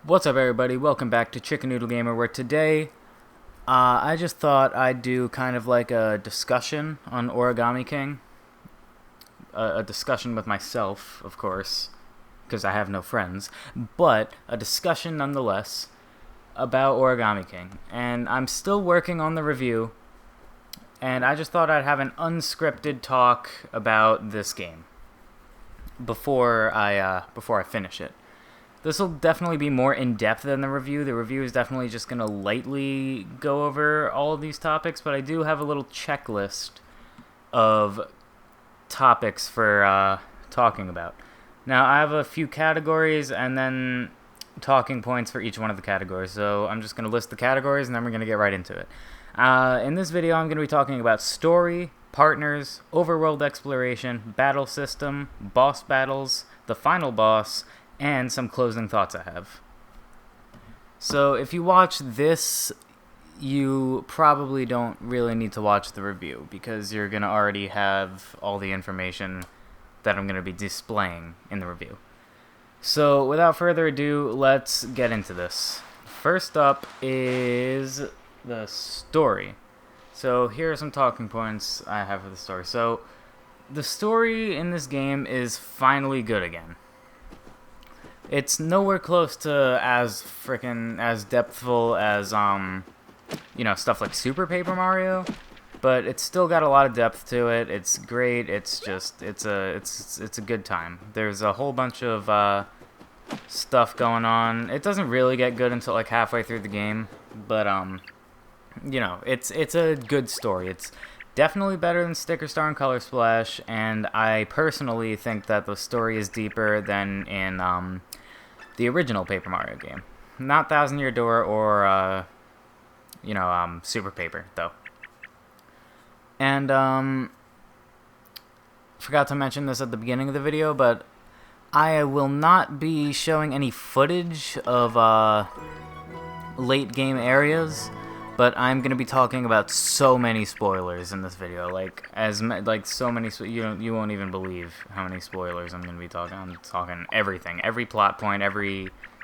What's up, everybody? Welcome back to Chicken Noodle Gamer, where today I just thought I'd do kind of like a discussion on Origami King. A discussion with myself, of course, because I have no friends, but a discussion nonetheless about Origami King. And I'm still working on the review, and I just thought I'd have an unscripted talk about this game before I finish it. This will definitely be more in-depth than the review. The review is definitely just going to lightly go over all of these topics, but I do have a little checklist of topics for talking about. Now, I have a few categories and then talking points for each one of the categories, so I'm just going to list the categories and then we're going to get right into it. In this video, I'm going to be talking about story, partners, overworld exploration, battle system, boss battles, the final boss, and some closing thoughts I have. So if you watch this, you probably don't really need to watch the review because you're going to already have all the information that I'm going to be displaying in the review. So without further ado, let's get into this. First up is the story. So here are some talking points I have for the story. So the story in this game is finally good again. It's nowhere close to as depthful as stuff like Super Paper Mario, but it's still got a lot of depth to it. It's great. It's a good time. There's a whole bunch of stuff going on. It doesn't really get good until like halfway through the game, but it's a good story. It's definitely better than Sticker Star and Color Splash, and I personally think that the story is deeper than in the original Paper Mario game. Not Thousand Year Door or, Super Paper, though. And, forgot to mention this at the beginning of the video, but I will not be showing any footage of late game areas, but I'm gonna be talking about so many spoilers in this video, so many. You won't even believe how many spoilers I'm gonna be talking. I'm talking everything, every plot point,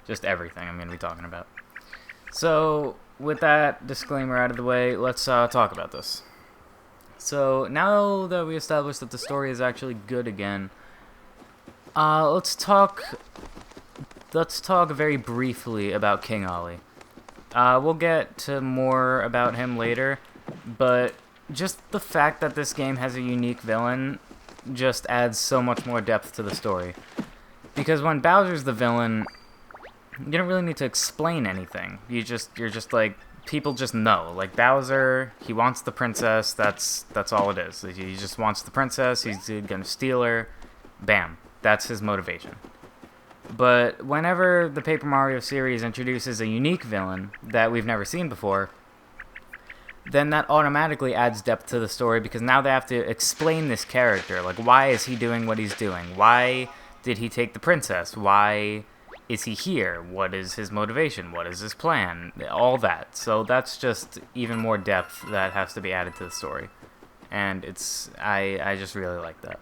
just everything I'm gonna be talking about. So with that disclaimer out of the way, let's talk about this. So now that we established that the story is actually good again, let's talk very briefly about King Ollie. We'll get to more about him later, but just the fact that this game has a unique villain just adds so much more depth to the story. Because when Bowser's the villain, you don't really need to explain anything. You're just like, people just know. Like Bowser, he wants the princess, that's all it is. He just wants the princess, he's gonna steal her, bam, that's his motivation. But whenever the Paper Mario series introduces a unique villain that we've never seen before, then that automatically adds depth to the story because now they have to explain this character. Like, why is he doing what he's doing? Why did he take the princess? Why is he here? What is his motivation? What is his plan? All that. So that's just even more depth that has to be added to the story. And I just really like that.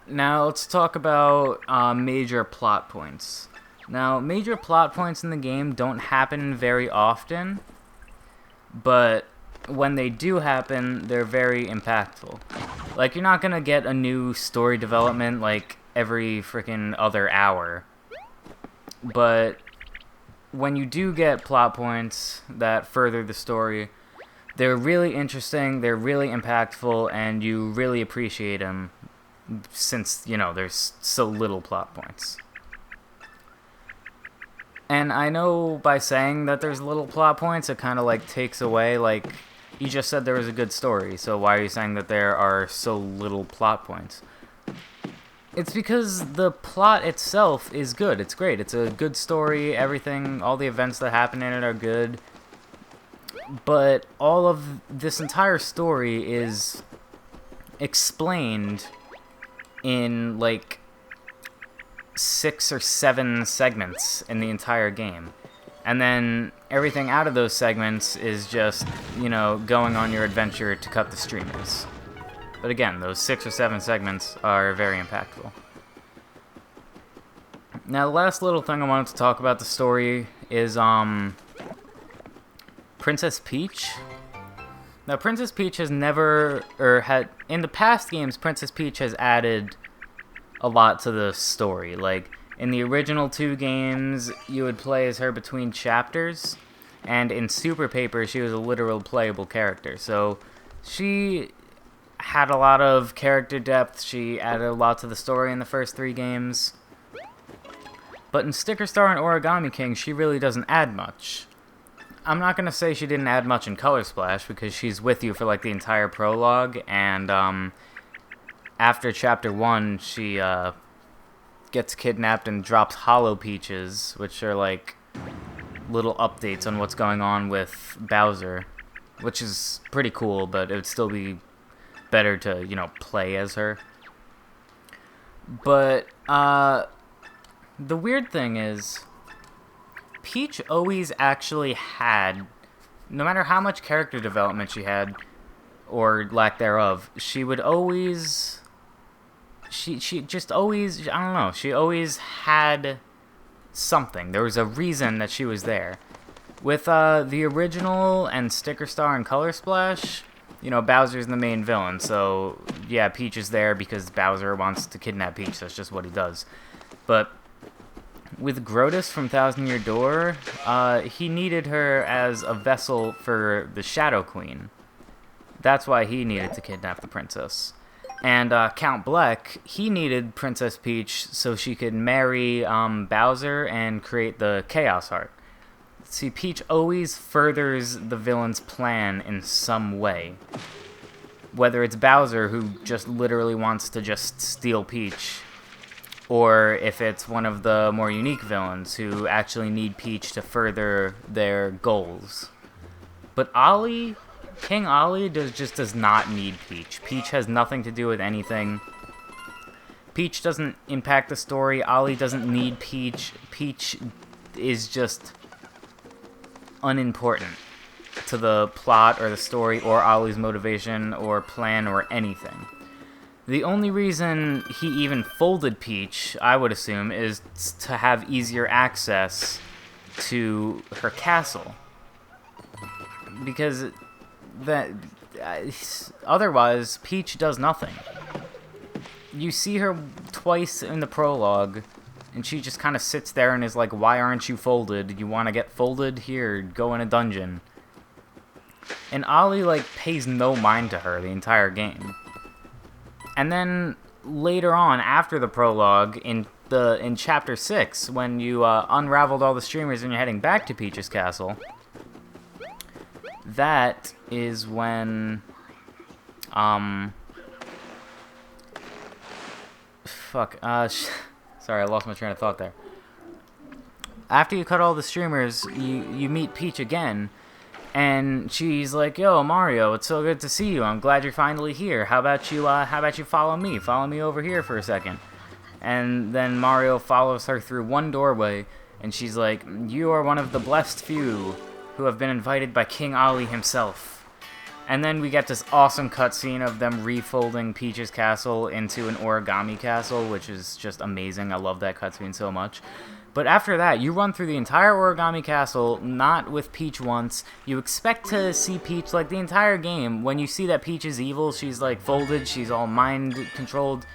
Now, let's talk about major plot points. Now, major plot points in the game don't happen very often, but when they do happen, they're very impactful. Like, you're not gonna get a new story development, like, every freaking other hour. But when you do get plot points that further the story, they're really interesting, they're really impactful, and you really appreciate them. Since, there's so little plot points. And I know by saying that there's little plot points, it kind of, takes away, you just said there was a good story, so why are you saying that there are so little plot points? It's because the plot itself is good. It's great. It's a good story. Everything, all the events that happen in it are good. But all of this entire story is explained in 6 or 7 segments in the entire game. And then everything out of those segments is just, going on your adventure to cut the streamers. But again, those 6 or 7 segments are very impactful. Now, the last little thing I wanted to talk about the story is, Princess Peach. Now, Princess Peach has never, or had, in the past games, Princess Peach has added a lot to the story. Like, in the original 2 games, you would play as her between chapters, and in Super Paper, she was a literal playable character. So, she had a lot of character depth, she added a lot to the story in the first 3 games. But in Sticker Star and Origami King, she really doesn't add much. I'm not going to say she didn't add much in Color Splash, because she's with you for, like, the entire prologue, and, after Chapter 1, she, gets kidnapped and drops Hollow Peaches, which are, like, little updates on what's going on with Bowser, which is pretty cool, but it would still be better to, you know, play as her. But, the weird thing is, Peach always actually had, no matter how much character development she had, or lack thereof, she would always, she just always, I don't know, she always had something. There was a reason that she was there. With the original and Sticker Star and Color Splash, you know, Bowser's the main villain, so yeah, Peach is there because Bowser wants to kidnap Peach, that's just what he does. But with Grotus from Thousand Year Door, he needed her as a vessel for the Shadow Queen. That's why he needed to kidnap the princess. And Count Bleck, he needed Princess Peach so she could marry Bowser and create the Chaos Heart. See, Peach always furthers the villain's plan in some way. Whether it's Bowser, who just literally wants to just steal Peach, or if it's one of the more unique villains who actually need Peach to further their goals. But Ollie, King Ollie, just does not need Peach. Peach has nothing to do with anything. Peach doesn't impact the story. Ollie doesn't need Peach. Peach is just unimportant to the plot or the story or Ollie's motivation or plan or anything. The only reason he even folded Peach, I would assume, is to have easier access to her castle. Because otherwise, Peach does nothing. You see her twice in the prologue, and she just kind of sits there and is like, why aren't you folded? You want to get folded? Here, go in a dungeon. And Ollie, like, pays no mind to her the entire game. And then later on, after the prologue, in Chapter 6, when you unraveled all the streamers and you're heading back to Peach's castle, that is when, sorry, I lost my train of thought there. After you cut all the streamers, you meet Peach again, and she's like, "Yo, Mario, it's so good to see you. I'm glad you're finally here. How about you follow me? Follow me over here for a second." And then Mario follows her through one doorway, and she's like, "You are one of the blessed few who have been invited by King Ollie himself." And then we get this awesome cutscene of them refolding Peach's castle into an origami castle, which is just amazing. I love that cutscene so much. But after that, you run through the entire Origami Castle, not with Peach once. You expect to see Peach, like, the entire game. When you see that Peach is evil, she's, like, folded, she's all mind-controlled.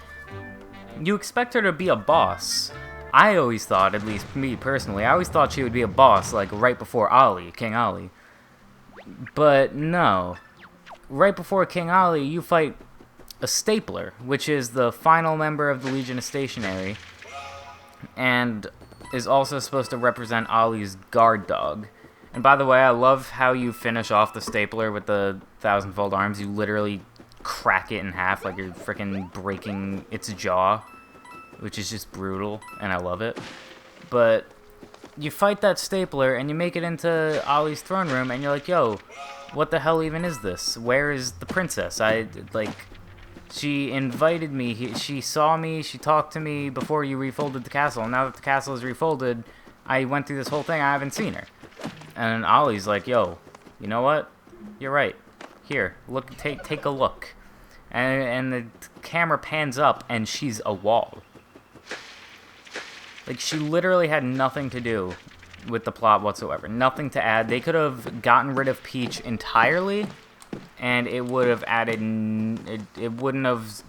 You expect her to be a boss. I always thought, at least me personally, I always thought she would be a boss, like, right before Ollie, King Ollie. But no. Right before King Ollie, you fight a Stapler, which is the final member of the Legion of Stationery, and is also supposed to represent Ollie's guard dog. And by the way, I love how you finish off the Stapler with the thousand-fold arms. You literally crack it in half like you're freaking breaking its jaw, which is just brutal, and I love it. But you fight that Stapler, and you make it into Ollie's throne room, and you're like, yo, what the hell even is this? Where is the princess? She invited me, she saw me, she talked to me before you refolded the castle, and now that the castle is refolded, I went through this whole thing, I haven't seen her. And Ollie's like, yo, you know what? You're right. Here, look, take a look. And the camera pans up, and she's a wall. Like, she literally had nothing to do with the plot whatsoever. Nothing to add. They could have gotten rid of Peach entirely, and it would have added... It wouldn't have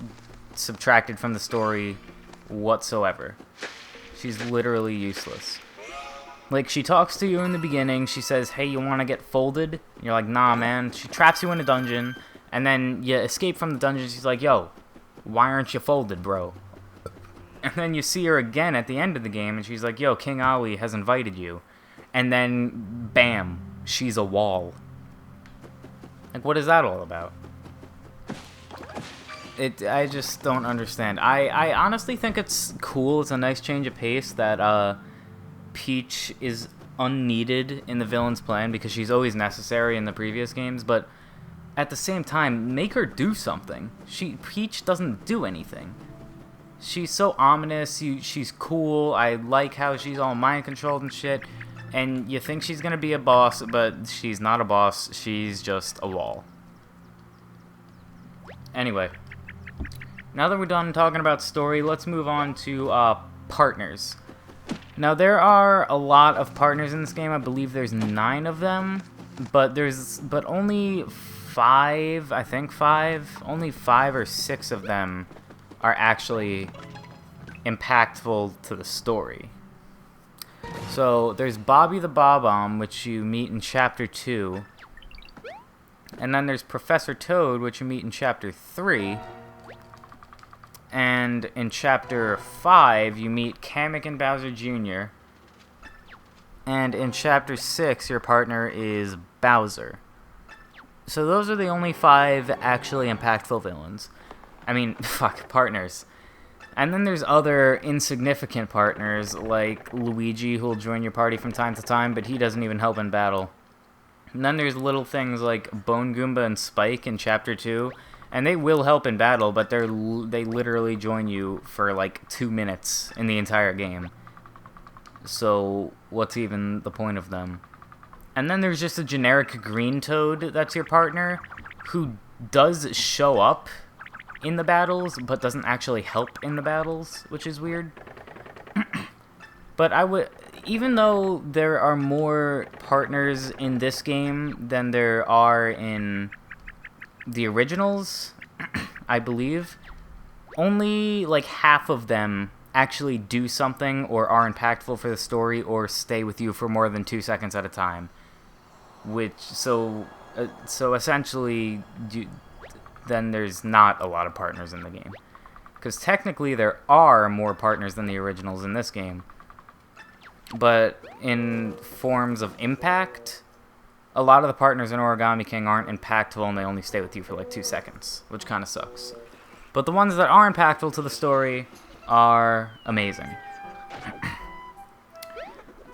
subtracted from the story whatsoever. She's literally useless. Like, she talks to you in the beginning. She says, hey, you want to get folded? And you're like, nah, man. She traps you in a dungeon, and then you escape from the dungeon. She's like, yo, why aren't you folded, bro? And then you see her again at the end of the game, and she's like, yo, King Ali has invited you. And then, bam, she's a wall. Like, what is that all about? I just don't understand. I honestly think it's cool. It's a nice change of pace that Peach is unneeded in the villain's plan because she's always necessary in the previous games, but at the same time, make her do something. Peach doesn't do anything. She's so ominous, she's cool, I like how she's all mind-controlled and shit, and you think she's gonna be a boss, but she's not a boss, she's just a wall. Anyway, now that we're done talking about story, let's move on to partners. Now, there are a lot of partners in this game. I believe there's 9 of them, but only 5, I think 5, only 5 or 6 of them are actually impactful to the story. So, there's Bobby the Bob-omb, which you meet in Chapter 2, and then there's Professor Toad, which you meet in Chapter 3, and in Chapter 5, you meet Kamek and Bowser Jr., and in Chapter 6, your partner is Bowser. So those are the only 5 actually impactful villains. I mean, partners. And then there's other insignificant partners, like Luigi, who will join your party from time to time, but he doesn't even help in battle. And then there's little things like Bone Goomba and Spike in Chapter 2, and they will help in battle, but they literally join you for like 2 minutes in the entire game. So what's even the point of them? And then there's just a generic green Toad that's your partner, who does show up in the battles, but doesn't actually help in the battles, which is weird. But even though there are more partners in this game than there are in the originals, I believe, only like half of them actually do something or are impactful for the story or stay with you for more than 2 seconds at a time. So essentially, then there's not a lot of partners in the game. Because technically there are more partners than the originals in this game. But in forms of impact, a lot of the partners in Origami King aren't impactful and they only stay with you for like 2 seconds, which kind of sucks. But the ones that are impactful to the story are amazing.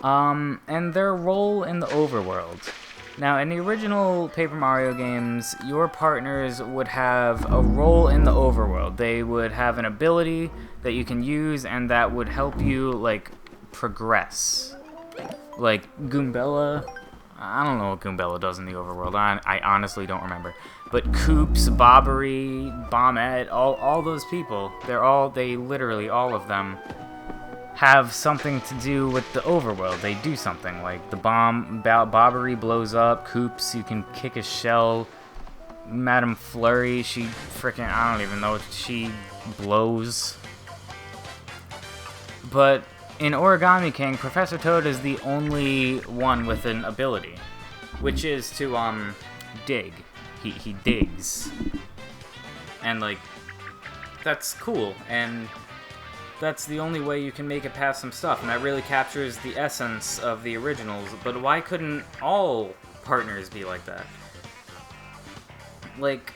And their role in the overworld. Now, in the original Paper Mario games, your partners would have a role in the overworld. They would have an ability that you can use and that would help you, like, progress. Like, Goombella. I don't know what Goombella does in the overworld. I honestly don't remember. But Koops, Bobbery, Bombette, all those people, they literally, all of them, have something to do with the overworld. They do something, like the Bobbery blows up, Koops, you can kick his shell, Madame Flurry, she freaking, I don't even know, she blows. But in Origami King, Professor Toad is the only one with an ability, which is to, dig. He digs. And, like, that's cool, and that's the only way you can make it past some stuff, and that really captures the essence of the originals. But why couldn't all partners be like that? Like,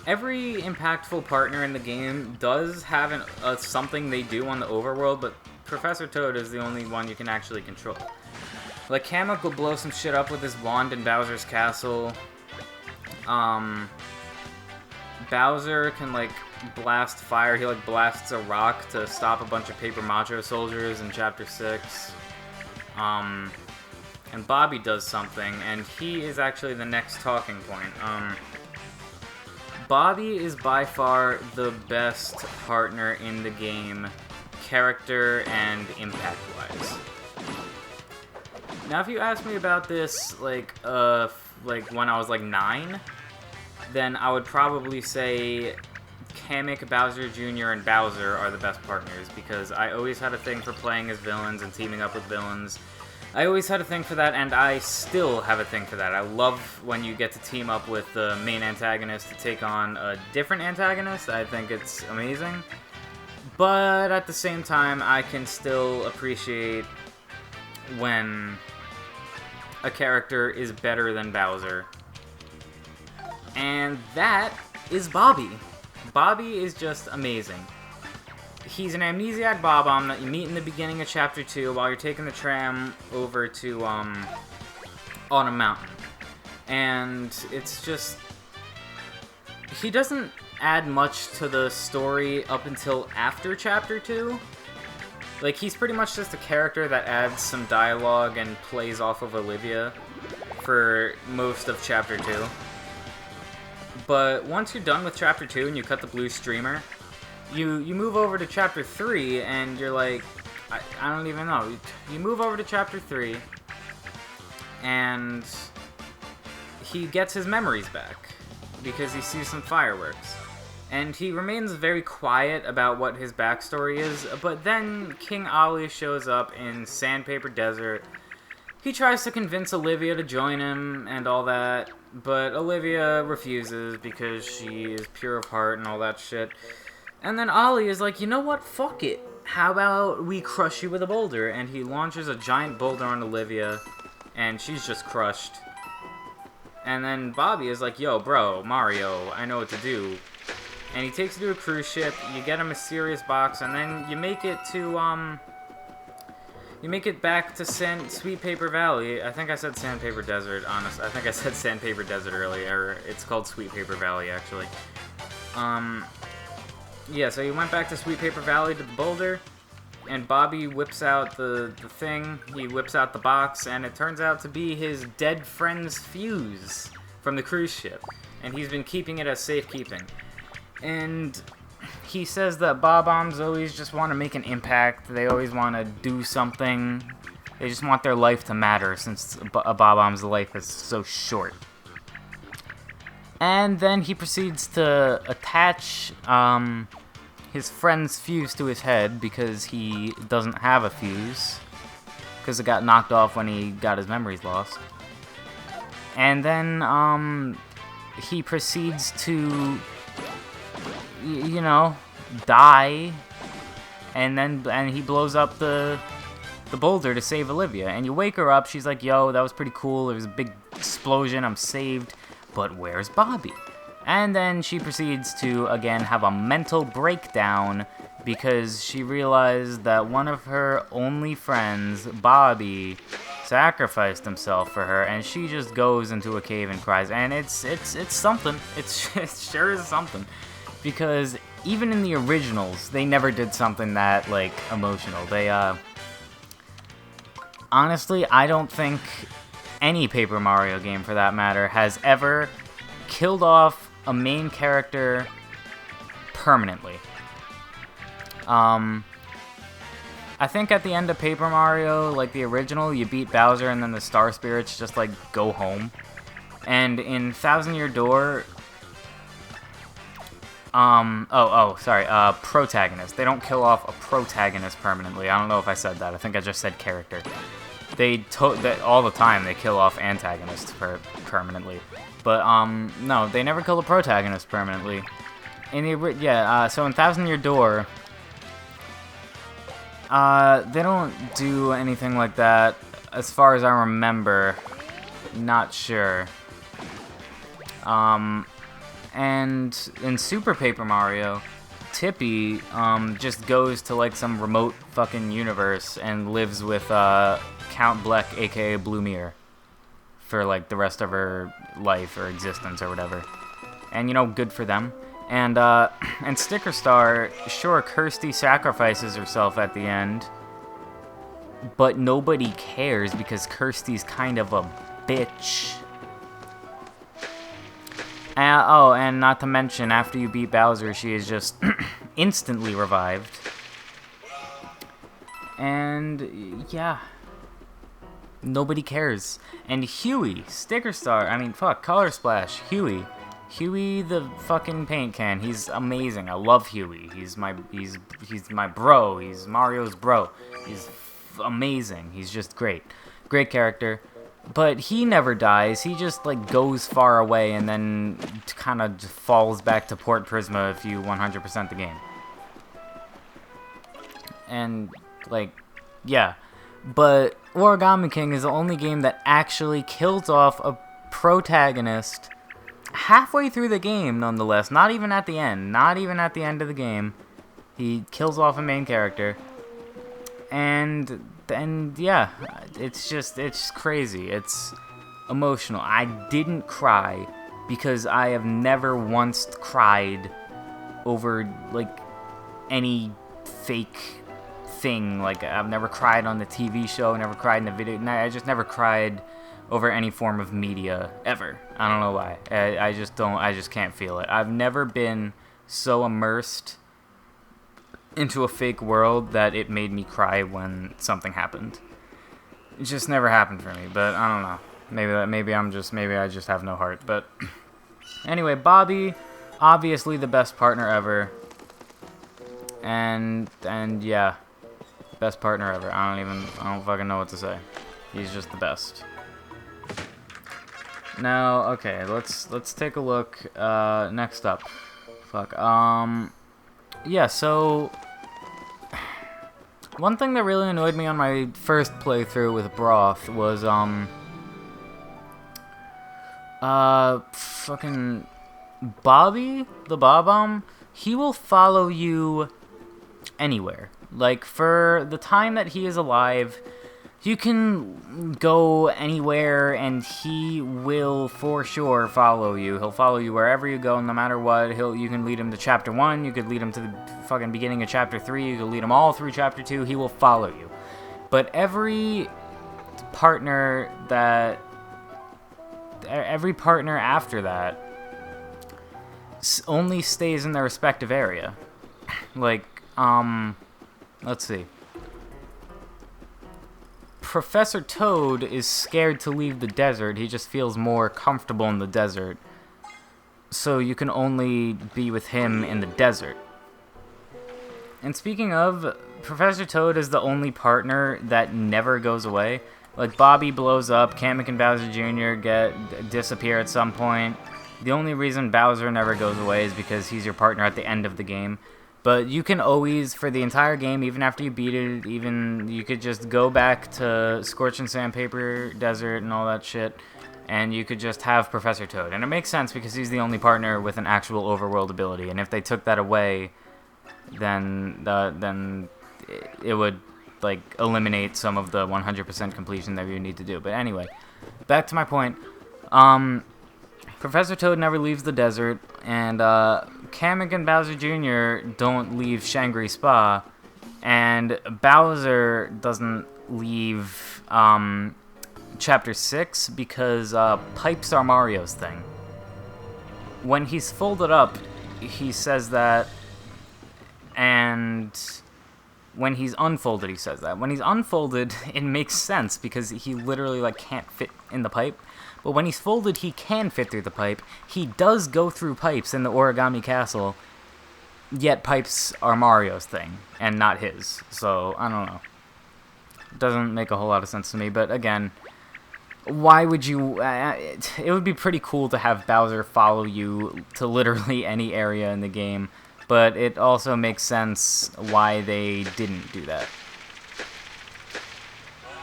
every impactful partner in the game does have something they do on the overworld, but Professor Toad is the only one you can actually control. Like, Kamek will blow some shit up with his wand in Bowser's Castle. Bowser can, like, blast fire. He, like, blasts a rock to stop a bunch of Paper Macho soldiers in Chapter 6. And Bobby does something, and he is actually the next talking point. Bobby is by far the best partner in the game. character and impact-wise. Now, if you ask me about this, like when I was like 9, then I would probably say Kamek, Bowser Jr., and Bowser are the best partners, because I always had a thing for playing as villains and teaming up with villains. I always had a thing for that, and I still have a thing for that. I love when you get to team up with the main antagonist to take on a different antagonist. I think it's amazing. But at the same time, I can still appreciate when a character is better than Bowser. And that is Bobby. Bobby is just amazing. He's an amnesiac Bob-omb that you meet in the beginning of Chapter 2 while you're taking the tram over to, Autumn Mountain. And it's just... he doesn't add much to the story up until after Chapter 2. Like, he's pretty much just a character that adds some dialogue and plays off of Olivia for most of Chapter 2. But once you're done with Chapter 2 and you cut the blue streamer, you move over to Chapter 3 and you're like, I don't even know. You move over to Chapter 3 and he gets his memories back because he sees some fireworks. And he remains very quiet about what his backstory is, but then King Ali shows up in Sandpaper Desert. He tries to convince Olivia to join him and all that, but Olivia refuses because she is pure of heart and all that shit. And then Ali is like, you know what, fuck it. How about we crush you with a boulder? And he launches a giant boulder on Olivia, and she's just crushed. And then Bobby is like, yo, bro, Mario, I know what to do. And he takes you to a cruise ship, you get a mysterious box, and then you make it to, you make it back to Sweet Paper Valley. I think I said Sandpaper Desert, honestly. I think I said Sandpaper Desert earlier. It's called Sweet Paper Valley, actually. Yeah, so you went back to Sweet Paper Valley to the boulder, and Bobby whips out the thing. He whips out the box, and it turns out to be his dead friend's fuse from the cruise ship. And he's been keeping it as safekeeping. And he says that Bob-ombs always just want to make an impact. They always want to do something. They just want their life to matter, since a Bob-omb's life is so short. And then he proceeds to attach his friend's fuse to his head because he doesn't have a fuse, because it got knocked off when he got his memories lost. And then he proceeds to, you know, die, and he blows up the boulder to save Olivia. And you wake her up, she's like, yo, that was pretty cool, there was a big explosion, I'm saved, but where's Bobby? And then she proceeds to, again, have a mental breakdown because she realized that one of her only friends, Bobby, sacrificed himself for her, and she just goes into a cave and cries. And it's something. It sure is something. Because even in the originals, they never did something that, like, emotional. They, honestly, I don't think any Paper Mario game, for that matter, has ever killed off a main character permanently. I think at the end of Paper Mario, like the original, you beat Bowser and then the Star Spirits just, like, go home. And in Thousand Year Door... protagonist. They don't kill off a protagonist permanently. I don't know if I said that. I think I just said character. All the time they kill off antagonists permanently. But, no, they never kill a protagonist permanently. So in Thousand Year Door, they don't do anything like that, as far as I remember. Not sure. And in Super Paper Mario, Tippy, just goes to, like, some remote fucking universe and lives with, Count Bleck, aka Bloomier, for, like, the rest of her life or existence or whatever. And, you know, good for them. And Sticker Star, sure, Kirsty sacrifices herself at the end, but nobody cares because Kirsty's kind of a bitch. And not to mention, after you beat Bowser, she is just instantly revived. And yeah, nobody cares. And Huey, Sticker Star, Color Splash, Huey the fucking paint can. He's amazing. I love Huey. He's my bro. He's Mario's bro. He's amazing. He's just great. Great character. But he never dies. He just like goes far away and then kind of falls back to Port Prisma if you 100% the game. And like, yeah. But Origami King is the only game that actually kills off a protagonist halfway through the game, nonetheless. Not even at the end. Not even at the end of the game. He kills off a main character. And yeah, it's crazy. It's emotional. I didn't cry because I have never once cried over, like, any fake thing. Like, I've never cried on the TV show, never cried in the video. I just never cried over any form of media ever. I don't know why. I just can't feel it. I've never been so immersed into a fake world that it made me cry when something happened. It just never happened for me, but I don't know. Maybe I just have no heart. But anyway, Bobby, obviously the best partner ever. And yeah, best partner ever. I don't fucking know what to say. He's just the best. Now, okay, let's take a look. Next up, yeah. So one thing that really annoyed me on my first playthrough with Broth was fucking Bobby, the Bob-omb. He will follow you anywhere. Like, for the time that he is alive, you can go anywhere and he will for sure follow you. He'll follow you wherever you go, no matter what. You can lead him to Chapter 1, you could lead him to the fucking beginning of Chapter 3, you could lead him all through Chapter 2, he will follow you. But every partner after that only stays in their respective area. Like, let's see. Professor Toad is scared to leave the desert. He just feels more comfortable in the desert. So you can only be with him in the desert. And speaking of, Professor Toad is the only partner that never goes away. Like, Bobby blows up, Kamek and Bowser Jr. disappear at some point. The only reason Bowser never goes away is because he's your partner at the end of the game. But you can always, for the entire game, even after you beat it, you could just go back to Scorch and Sandpaper Desert and all that shit, and you could just have Professor Toad. And it makes sense because he's the only partner with an actual overworld ability, and if they took that away, then it would, like, eliminate some of the 100% completion that you need to do. But anyway, back to my point. Professor Toad never leaves the desert, and Kamek and Bowser Jr. don't leave Shangri Spa, and Bowser doesn't leave Chapter 6 because pipes are Mario's thing. When he's folded up, he says that, and when he's unfolded, he says that. When he's unfolded, it makes sense because he literally, like, can't fit in the pipe. But when he's folded, he can fit through the pipe. He does go through pipes in the Origami Castle, yet pipes are Mario's thing, and not his. So, I don't know. It doesn't make a whole lot of sense to me, but again, why would you... it would be pretty cool to have Bowser follow you to literally any area in the game, but it also makes sense why they didn't do that.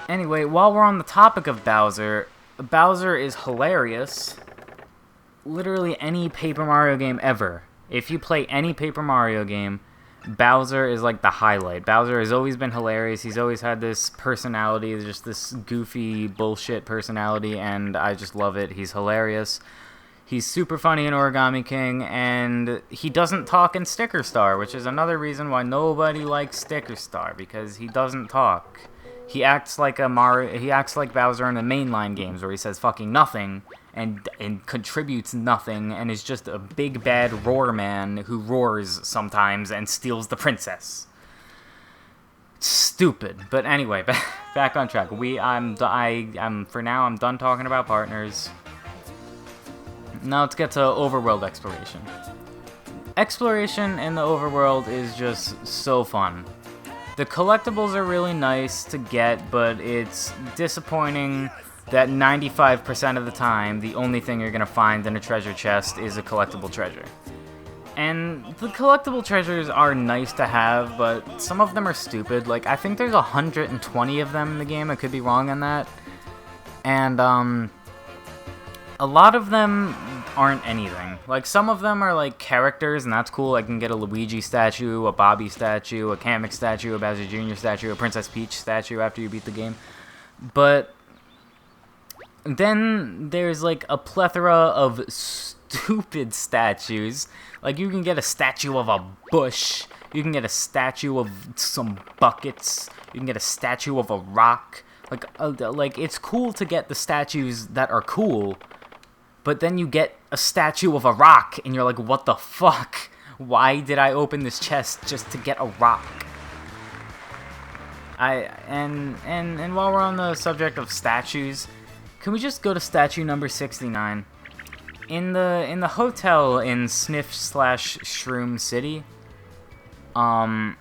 Anyway, while we're on the topic of Bowser is hilarious. Literally any Paper Mario game ever. If you play any Paper Mario game, Bowser is like the highlight. Bowser has always been hilarious. He's always had this personality, just this goofy bullshit personality, and I just love it. He's hilarious. He's super funny in Origami King, and he doesn't talk in Sticker Star, which is another reason why nobody likes Sticker Star, because he doesn't talk. He acts like Bowser in the mainline games, where he says fucking nothing and contributes nothing and is just a big bad roar man who roars sometimes and steals the princess. Stupid. But anyway, back on track. For now, I'm done talking about partners. Now let's get to overworld exploration. Exploration in the overworld is just so fun. The collectibles are really nice to get, but it's disappointing that 95% of the time, the only thing you're going to find in a treasure chest is a collectible treasure. And the collectible treasures are nice to have, but some of them are stupid. Like, I think there's 120 of them in the game. I could be wrong on that. And, a lot of them aren't anything. Like, some of them are, like, characters, and that's cool. I can get a Luigi statue, a Bobby statue, a Kamek statue, a Bowser Jr. statue, a Princess Peach statue after you beat the game. But then there's, like, a plethora of stupid statues. Like, you can get a statue of a bush. You can get a statue of some buckets. You can get a statue of a rock. Like, it's cool to get the statues that are cool, but then you get a statue of a rock, and you're like, what the fuck? Why did I open this chest just to get a rock? And while we're on the subject of statues, can we just go to statue number 69? In the hotel in Sniff/Shroom City, in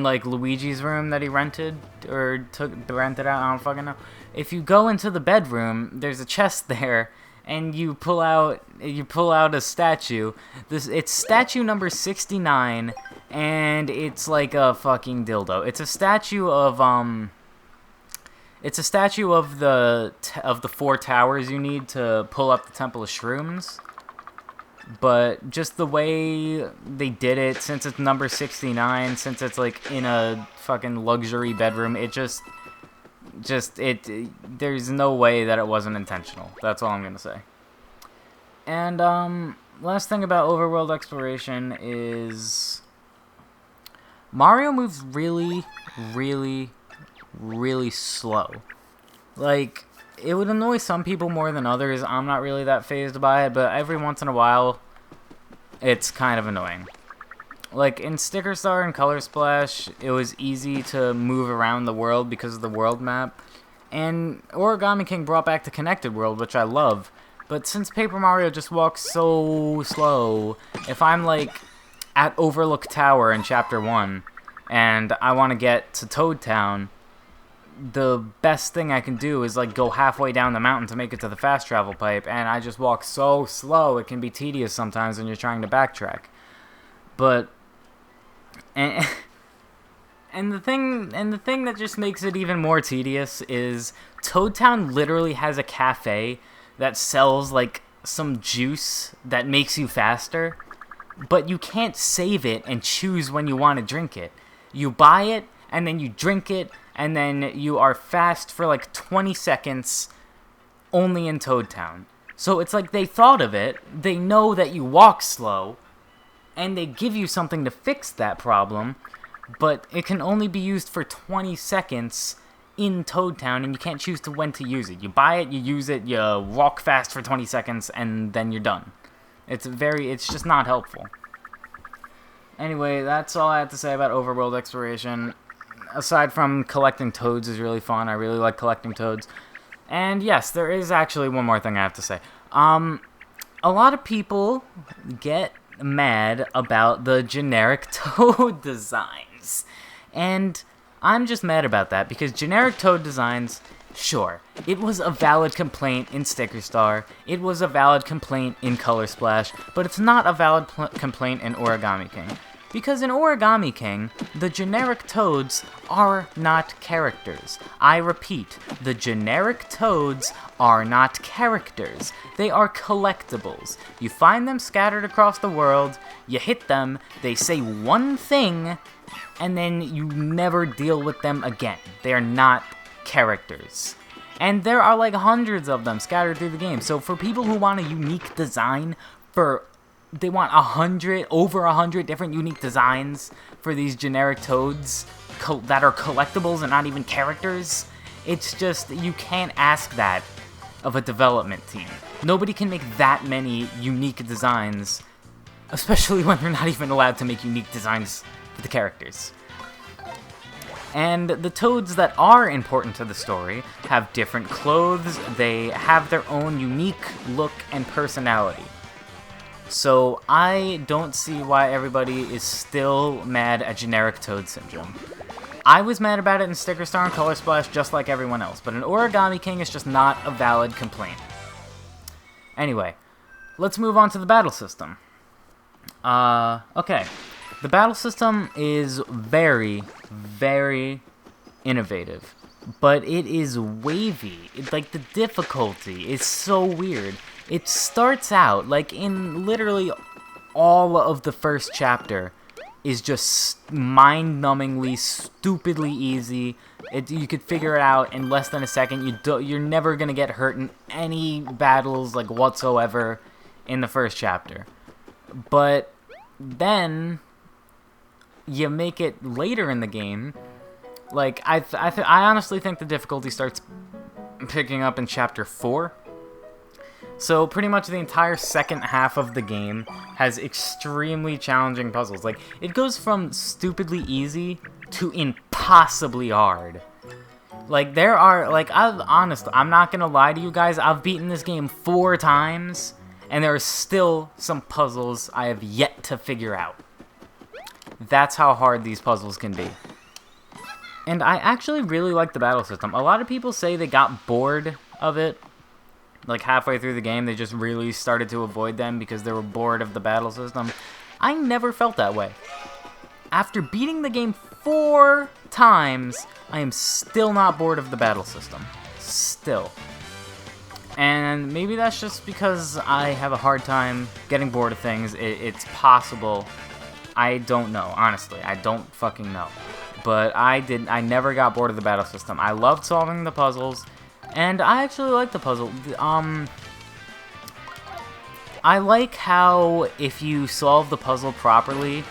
like Luigi's room that he rented or rented out, I don't fucking know. If you go into the bedroom, there's a chest there, and you pull out a statue. It's statue number 69, and it's like a fucking dildo. It's a statue of the 4 towers you need to pull up the Temple of Shrooms. But just the way they did it, since it's number 69, since it's like in a fucking luxury bedroom, there's no way that it wasn't intentional. That's all I'm gonna say. And last thing about overworld exploration is Mario moves really, really, really slow. Like, it would annoy some people more than others. I'm not really that fazed by it, but every once in a while, it's kind of annoying. Like, in Sticker Star and Color Splash, it was easy to move around the world because of the world map. And Origami King brought back the Connected World, which I love. But since Paper Mario just walks so slow, if I'm, like, at Overlook Tower in Chapter 1, and I want to get to Toad Town, the best thing I can do is, like, go halfway down the mountain to make it to the fast travel pipe, and I just walk so slow, it can be tedious sometimes when you're trying to backtrack. But and the thing that just makes it even more tedious is Toad Town literally has a cafe that sells, like, some juice that makes you faster, but you can't save it and choose when you want to drink it. You buy it, and then you drink it, and then you are fast for like 20 seconds only in Toad Town. So it's like they thought of it, they know that you walk slow, and they give you something to fix that problem, but it can only be used for 20 seconds in Toad Town, and you can't choose when to use it. You buy it, you use it, you walk fast for 20 seconds, and then you're done. It's just not helpful. Anyway, that's all I have to say about overworld exploration. Aside from collecting toads is really fun. I really like collecting toads. And yes, there is actually one more thing I have to say. A lot of people get mad about the generic toad designs. And I'm just mad about that because generic toad designs, sure, it was a valid complaint in Sticker Star. It was a valid complaint in Color Splash. But it's not a valid complaint in Origami King. Because in Origami King, the generic toads are not characters. I repeat, the generic toads are not characters. They are collectibles. You find them scattered across the world, you hit them, they say one thing, and then you never deal with them again. They are not characters. And there are like hundreds of them scattered through the game. So for people who want a unique design they want over 100 different unique designs for these generic toads that are collectibles and not even characters. It's just, you can't ask that of a development team. Nobody can make that many unique designs, especially when they're not even allowed to make unique designs for the characters. And the toads that are important to the story have different clothes, they have their own unique look and personality. So I don't see why everybody is still mad at generic Toad syndrome. I was mad about it in Sticker Star and Color Splash just like everyone else, but in Origami King it's just not a valid complaint. Anyway, let's move on to the battle system. Okay. The battle system is very, very innovative, but it is wavy. Like, the difficulty is so weird. It starts out, like, in literally all of the first chapter is just mind-numbingly, stupidly easy. You could figure it out in less than a second. You're never gonna get hurt in any battles, like, whatsoever in the first chapter. But then you make it later in the game. Like, I honestly think the difficulty starts picking up in chapter 4. So pretty much the entire second half of the game has extremely challenging puzzles. Like, it goes from stupidly easy to impossibly hard. Like, there are, like, I'm not gonna lie to you guys, I've beaten this game 4 times, and there are still some puzzles I have yet to figure out. That's how hard these puzzles can be. And I actually really like the battle system. A lot of people say they got bored of it. Like, halfway through the game, they just really started to avoid them because they were bored of the battle system. I never felt that way. After beating the game 4 times, I am still not bored of the battle system. Still. And maybe that's just because I have a hard time getting bored of things. It's possible. I don't know, honestly. I don't fucking know. But I never got bored of the battle system. I loved solving the puzzles, and I actually like the puzzle. I like how if you solve the puzzle properly,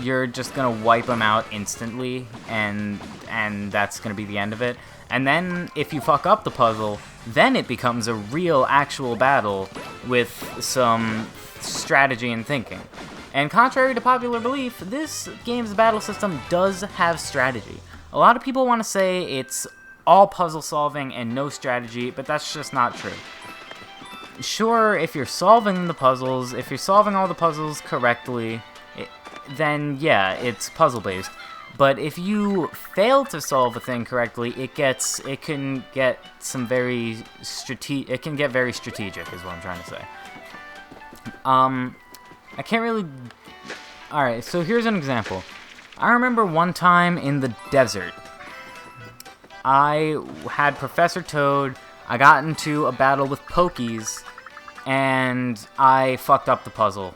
you're just gonna wipe them out instantly, and that's gonna be the end of it. And then if you fuck up the puzzle, then it becomes a real, actual battle with some strategy and thinking. And contrary to popular belief, this game's battle system does have strategy. A lot of people want to say it's all puzzle solving and no strategy, but that's just not true. Sure, if you're solving the puzzles, if you're solving all the puzzles correctly, then yeah, it's puzzle based. But if you fail to solve a thing correctly, it can get very strategic, is what I'm trying to say. I can't really... Alright, so here's an example. I remember one time in the desert, I had Professor Toad, I got into a battle with Pokies, and I fucked up the puzzle.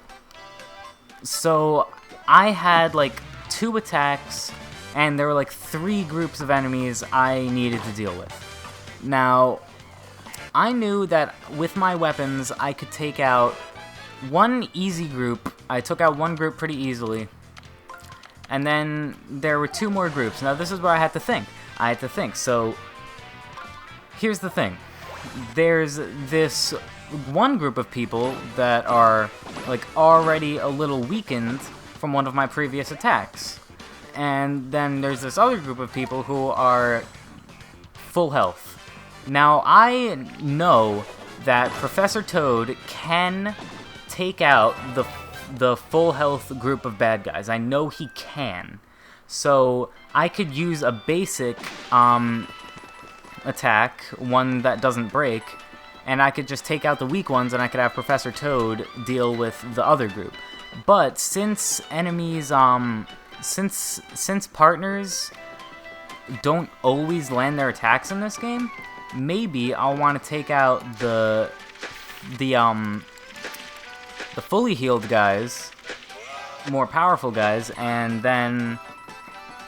So, I had, like, 2 attacks, and there were, like, 3 groups of enemies I needed to deal with. Now, I knew that with my weapons, I could take out one easy group. I took out one group pretty easily. And then there were 2 more groups. Now this is where I had to think. So here's the thing. There's this one group of people that are like already a little weakened from one of my previous attacks. And then there's this other group of people who are full health. Now I know that Professor Toad can take out the full health group of bad guys. I know he can. So I could use a basic attack, one that doesn't break, and I could just take out the weak ones, and I could have Professor Toad deal with the other group. But since enemies, since partners don't always land their attacks in this game, maybe I'll want to take out the fully healed guys, more powerful guys, and then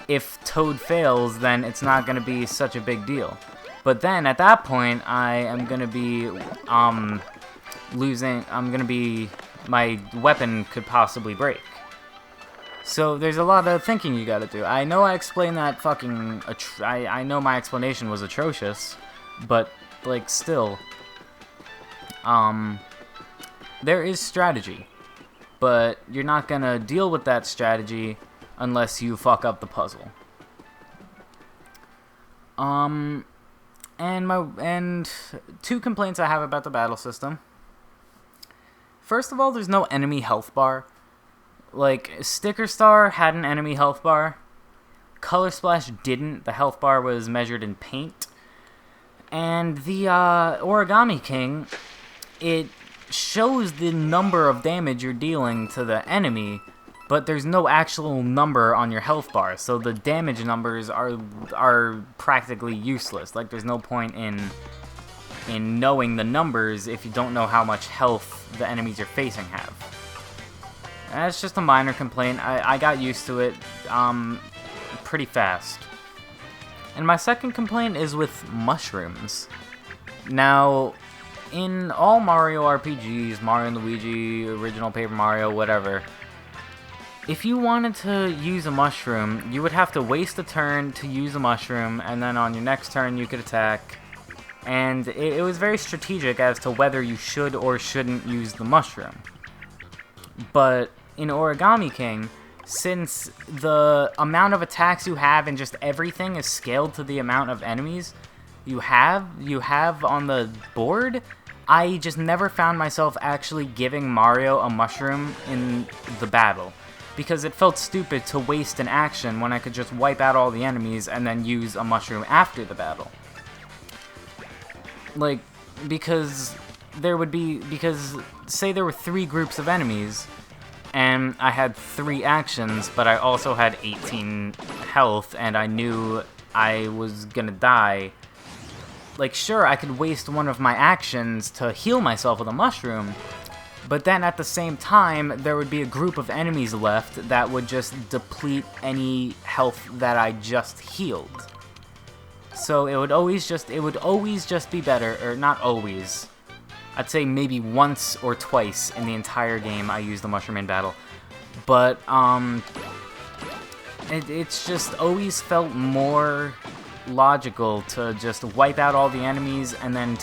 if Toad fails, then it's not going to be such a big deal. But then at that point, I am going to be my weapon could possibly break. So there's a lot of thinking you gotta do. I know I explained that fucking... I know my explanation was atrocious, but, like, still... there is strategy, but you're not gonna deal with that strategy unless you fuck up the puzzle. And two complaints I have about the battle system. First of all, there's no enemy health bar. Like, Sticker Star had an enemy health bar. Color Splash didn't. The health bar was measured in paint. And the Origami King, it shows the number of damage you're dealing to the enemy, but there's no actual number on your health bar, so the damage numbers are practically useless. Like, there's no point in knowing the numbers if you don't know how much health the enemies you're facing have. That's just a minor complaint. I got used to it pretty fast. And my second complaint is with mushrooms. Now, in all Mario RPGs, Mario & Luigi, original Paper Mario, whatever, if you wanted to use a mushroom, you would have to waste a turn to use a mushroom, and then on your next turn you could attack. And it was very strategic as to whether you should or shouldn't use the mushroom. But in Origami King, since the amount of attacks you have and just everything is scaled to the amount of enemies you have on the board, I just never found myself actually giving Mario a mushroom in the battle, because it felt stupid to waste an action when I could just wipe out all the enemies and then use a mushroom after the battle. Like, because say there were 3 groups of enemies, and I had 3 actions, but I also had 18 health, and I knew I was gonna die. Like, sure, I could waste one of my actions to heal myself with a mushroom, but then at the same time, there would be a group of enemies left that would just deplete any health that I just healed. So it would always just be better, or not always. I'd say maybe once or twice in the entire game I used the mushroom in battle. But, it's just always felt more logical to just wipe out all the enemies and then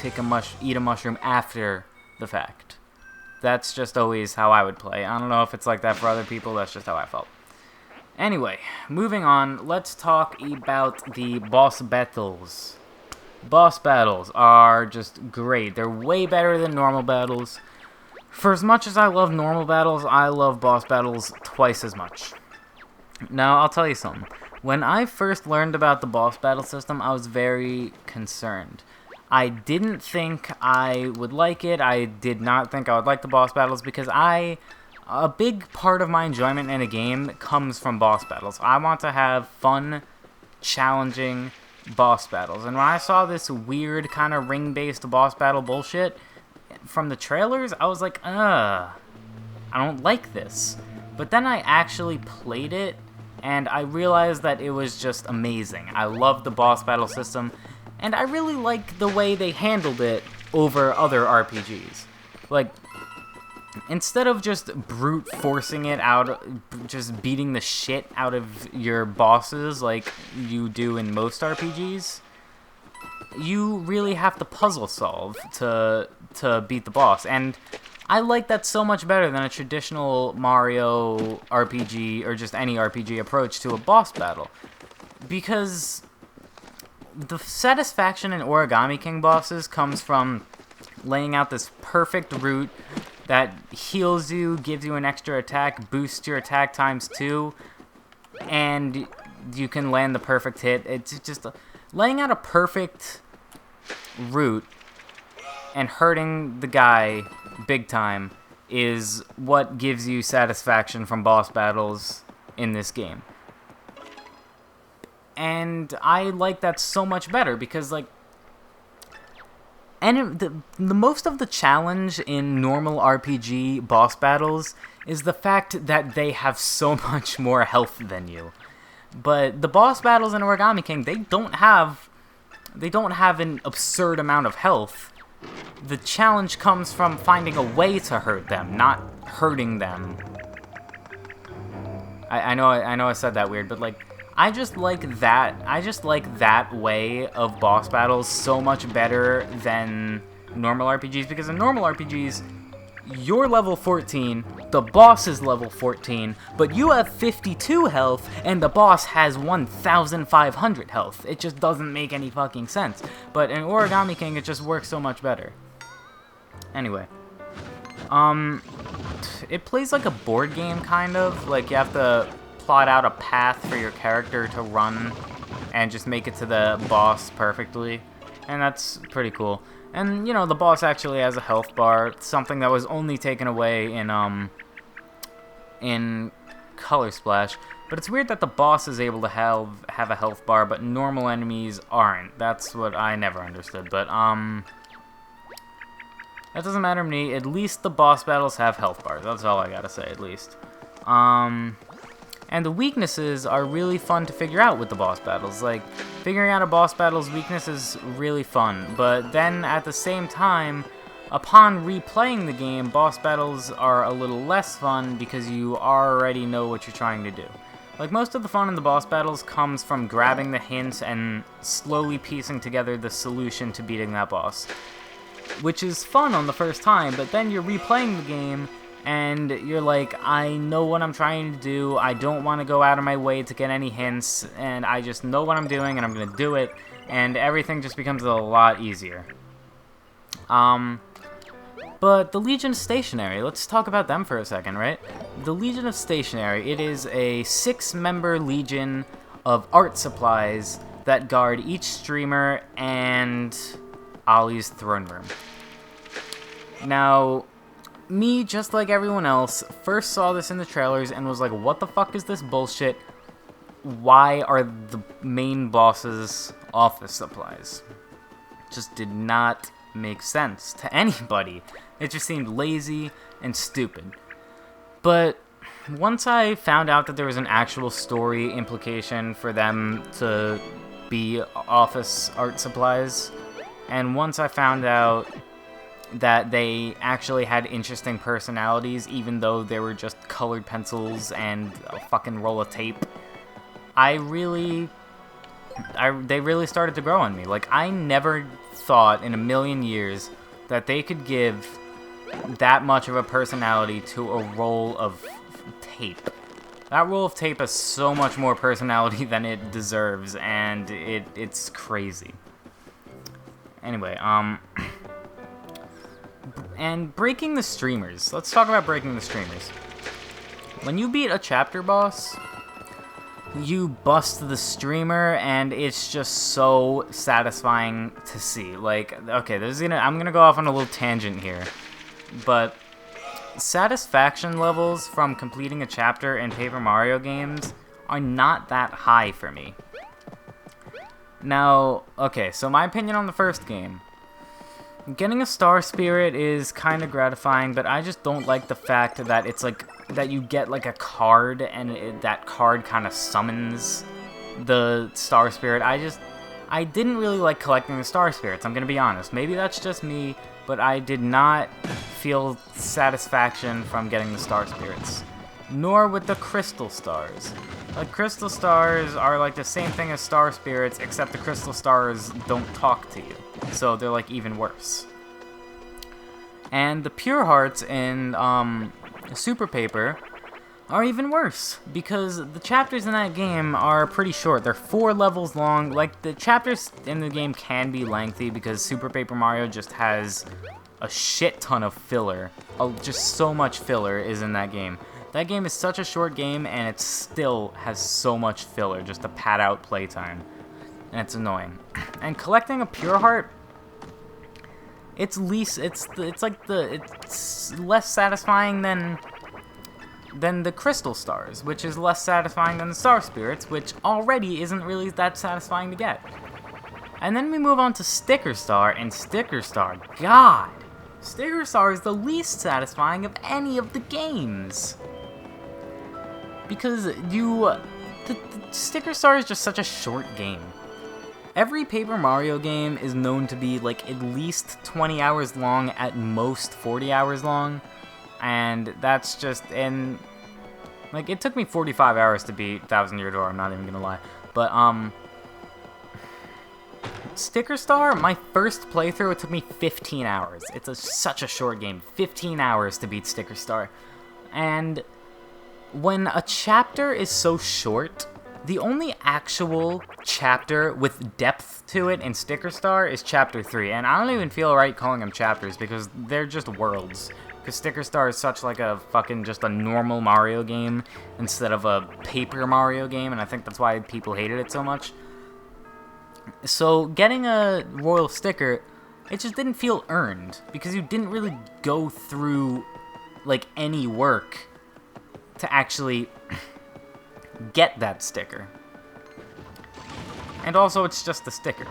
eat a mushroom after the fact. That's just always how I would play. I don't know if it's like that for other people, that's just how I felt. Anyway, moving on, let's talk about the boss battles. Boss battles are just great. They're way better than normal battles. For as much as I love normal battles, I love boss battles twice as much. Now, I'll tell you something. When I first learned about the boss battle system, I was very concerned. I didn't think I would like it. I did not think I would like the boss battles because a big part of my enjoyment in a game comes from boss battles. I want to have fun, challenging boss battles. And when I saw this weird kind of ring-based boss battle bullshit from the trailers, I was like, I don't like this. But then I actually played it, and I realized that it was just amazing. I loved the boss battle system, and I really like the way they handled it over other RPGs. Like, instead of just brute forcing it out, just beating the shit out of your bosses like you do in most RPGs, you really have to puzzle solve to beat the boss. And I like that so much better than a traditional Mario RPG or just any RPG approach to a boss battle. Because the satisfaction in Origami King bosses comes from laying out this perfect route that heals you, gives you an extra attack, boosts your attack ×2, and you can land the perfect hit. It's just laying out a perfect route and hurting the guy big time is what gives you satisfaction from boss battles in this game. And I like that so much better because, like, and the most of the challenge in normal RPG boss battles is the fact that they have so much more health than you. But the boss battles in Origami King, they don't have an absurd amount of health. The challenge comes from finding a way to hurt them, not hurting them. I know I said that weird, but like, I just like that way of boss battles so much better than normal RPGs, because in normal RPGs, you're level 14, the boss is level 14, but you have 52 health, and the boss has 1,500 health. It just doesn't make any fucking sense. But in Origami King, it just works so much better. Anyway. It plays like a board game, kind of. Like, you have to plot out a path for your character to run and just make it to the boss perfectly. And that's pretty cool. And, you know, the boss actually has a health bar, something that was only taken away in Color Splash. But it's weird that the boss is able to have a health bar, but normal enemies aren't. That's what I never understood. But, that doesn't matter to me. At least the boss battles have health bars. That's all I gotta say, at least. And the weaknesses are really fun to figure out with the boss battles. Like, figuring out a boss battle's weakness is really fun. But then, at the same time, upon replaying the game, boss battles are a little less fun because you already know what you're trying to do. Like, most of the fun in the boss battles comes from grabbing the hints and slowly piecing together the solution to beating that boss. Which is fun on the first time, but then you're replaying the game, and you're like, I know what I'm trying to do, I don't want to go out of my way to get any hints, and I just know what I'm doing, and I'm going to do it, and everything just becomes a lot easier. But the Legion of Stationary, let's talk about them for a second, right? The Legion of Stationary, it is a 6-member legion of art supplies that guard each streamer and Ollie's throne room. Now, me, just like everyone else, first saw this in the trailers and was like, what the fuck is this bullshit? Why are the main boss's office supplies? Just did not make sense to anybody. It just seemed lazy and stupid. But once I found out that there was an actual story implication for them to be office art supplies, and once I found out that they actually had interesting personalities, even though they were just colored pencils and a fucking roll of tape, they really started to grow on me. Like, I never thought in a million years that they could give that much of a personality to a roll of tape. That roll of tape has so much more personality than it deserves, and it's crazy. Anyway, and breaking the streamers. Let's talk about breaking the streamers. When you beat a chapter boss, you bust the streamer, and it's just so satisfying to see. Like, okay, I'm gonna go off on a little tangent here, but satisfaction levels from completing a chapter in Paper Mario games are not that high for me. Now, okay, so my opinion on the first game. Getting a Star Spirit is kind of gratifying, but I just don't like the fact that it's like, that you get like a card, and that card kind of summons the Star Spirit. I didn't really like collecting the Star Spirits, I'm gonna be honest. Maybe that's just me, but I did not feel satisfaction from getting the Star Spirits. Nor with the Crystal Stars. Like, Crystal Stars are like the same thing as Star Spirits, except the Crystal Stars don't talk to you. So they're like even worse. And the Pure Hearts in Super Paper are even worse, because the chapters in that game are pretty short. They're 4 levels long. Like, the chapters in the game can be lengthy because Super Paper Mario just has a shit ton of filler. Just so much filler is in that game. That game is such a short game, and it still has so much filler just to pad out playtime. And it's annoying. And collecting a Pure Heart, it's less satisfying than the Crystal Stars, which is less satisfying than the Star Spirits, which already isn't really that satisfying to get. And then we move on to Sticker Star, and Sticker Star, God! Sticker Star is the least satisfying of any of the games. Because the Sticker Star is just such a short game. Every Paper Mario game is known to be like at least 20 hours long, at most 40 hours long. And that's just, and like, it took me 45 hours to beat Thousand Year Door, I'm not even gonna lie. But Sticker Star, my first playthrough, it took me 15 hours. It's such a short game. 15 hours to beat Sticker Star. And when a chapter is so short, the only actual chapter with depth to it in Sticker Star is Chapter 3. And I don't even feel right calling them chapters because they're just worlds. Because Sticker Star is such like a fucking just a normal Mario game instead of a Paper Mario game. And I think that's why people hated it so much. So getting a royal sticker, it just didn't feel earned because you didn't really go through like any work to actually get that sticker. And also it's just a sticker.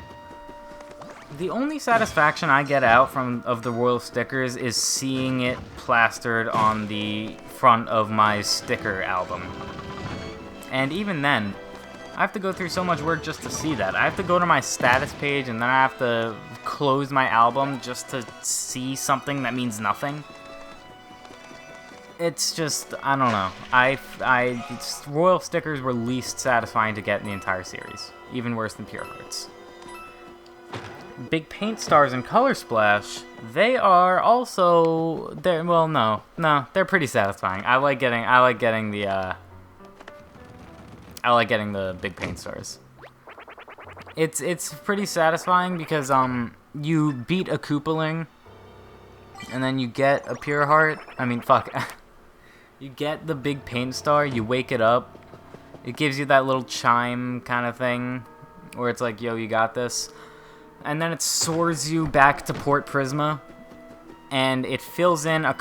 The only satisfaction I get out of the royal stickers is seeing it plastered on the front of my sticker album. And even then, I have to go through so much work just to see that. I have to go to my status page and then I have to close my album just to see something that means nothing. It's just, I don't know. Royal stickers were least satisfying to get in the entire series. Even worse than Pure Hearts. Big Paint Stars and Color Splash, they are also, they're pretty satisfying. I like getting the Big Paint Stars. It's pretty satisfying because you beat a Koopaling and then you get a Pure Heart. You get the Big Paint Star, you wake it up. It gives you that little chime kind of thing where it's like, yo, you got this. And then it soars you back to Port Prisma and it fills in a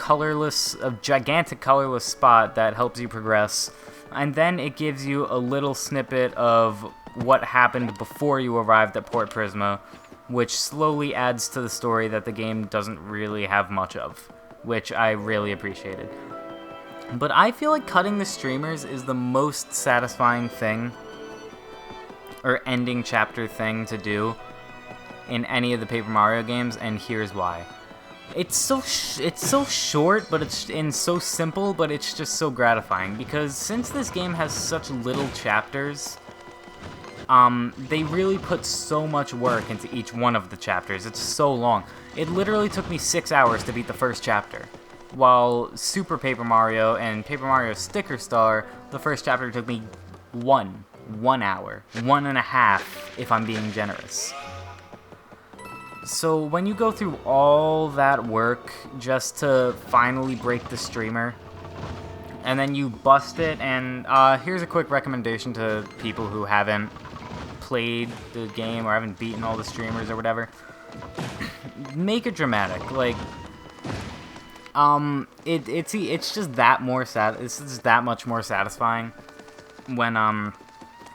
gigantic colorless spot that helps you progress. And then it gives you a little snippet of what happened before you arrived at Port Prisma, which slowly adds to the story that the game doesn't really have much of, which I really appreciated. But I feel like cutting the streamers is the most satisfying thing, or ending chapter thing to do in any of the Paper Mario games, and here's why. It's so short, but it's so simple, but it's just so gratifying because since this game has such little chapters, they really put so much work into each one of the chapters. It's so long. It literally took me 6 hours to beat the first chapter, while Super Paper Mario and Paper Mario Sticker Star, the first chapter took me 1 hour, 1.5 if I'm being generous. So when you go through all that work just to finally break the streamer, and then you bust it, and here's a quick recommendation to people who haven't played the game or haven't beaten all the streamers or whatever. Make it dramatic. Like, it's just that it's just that much more satisfying when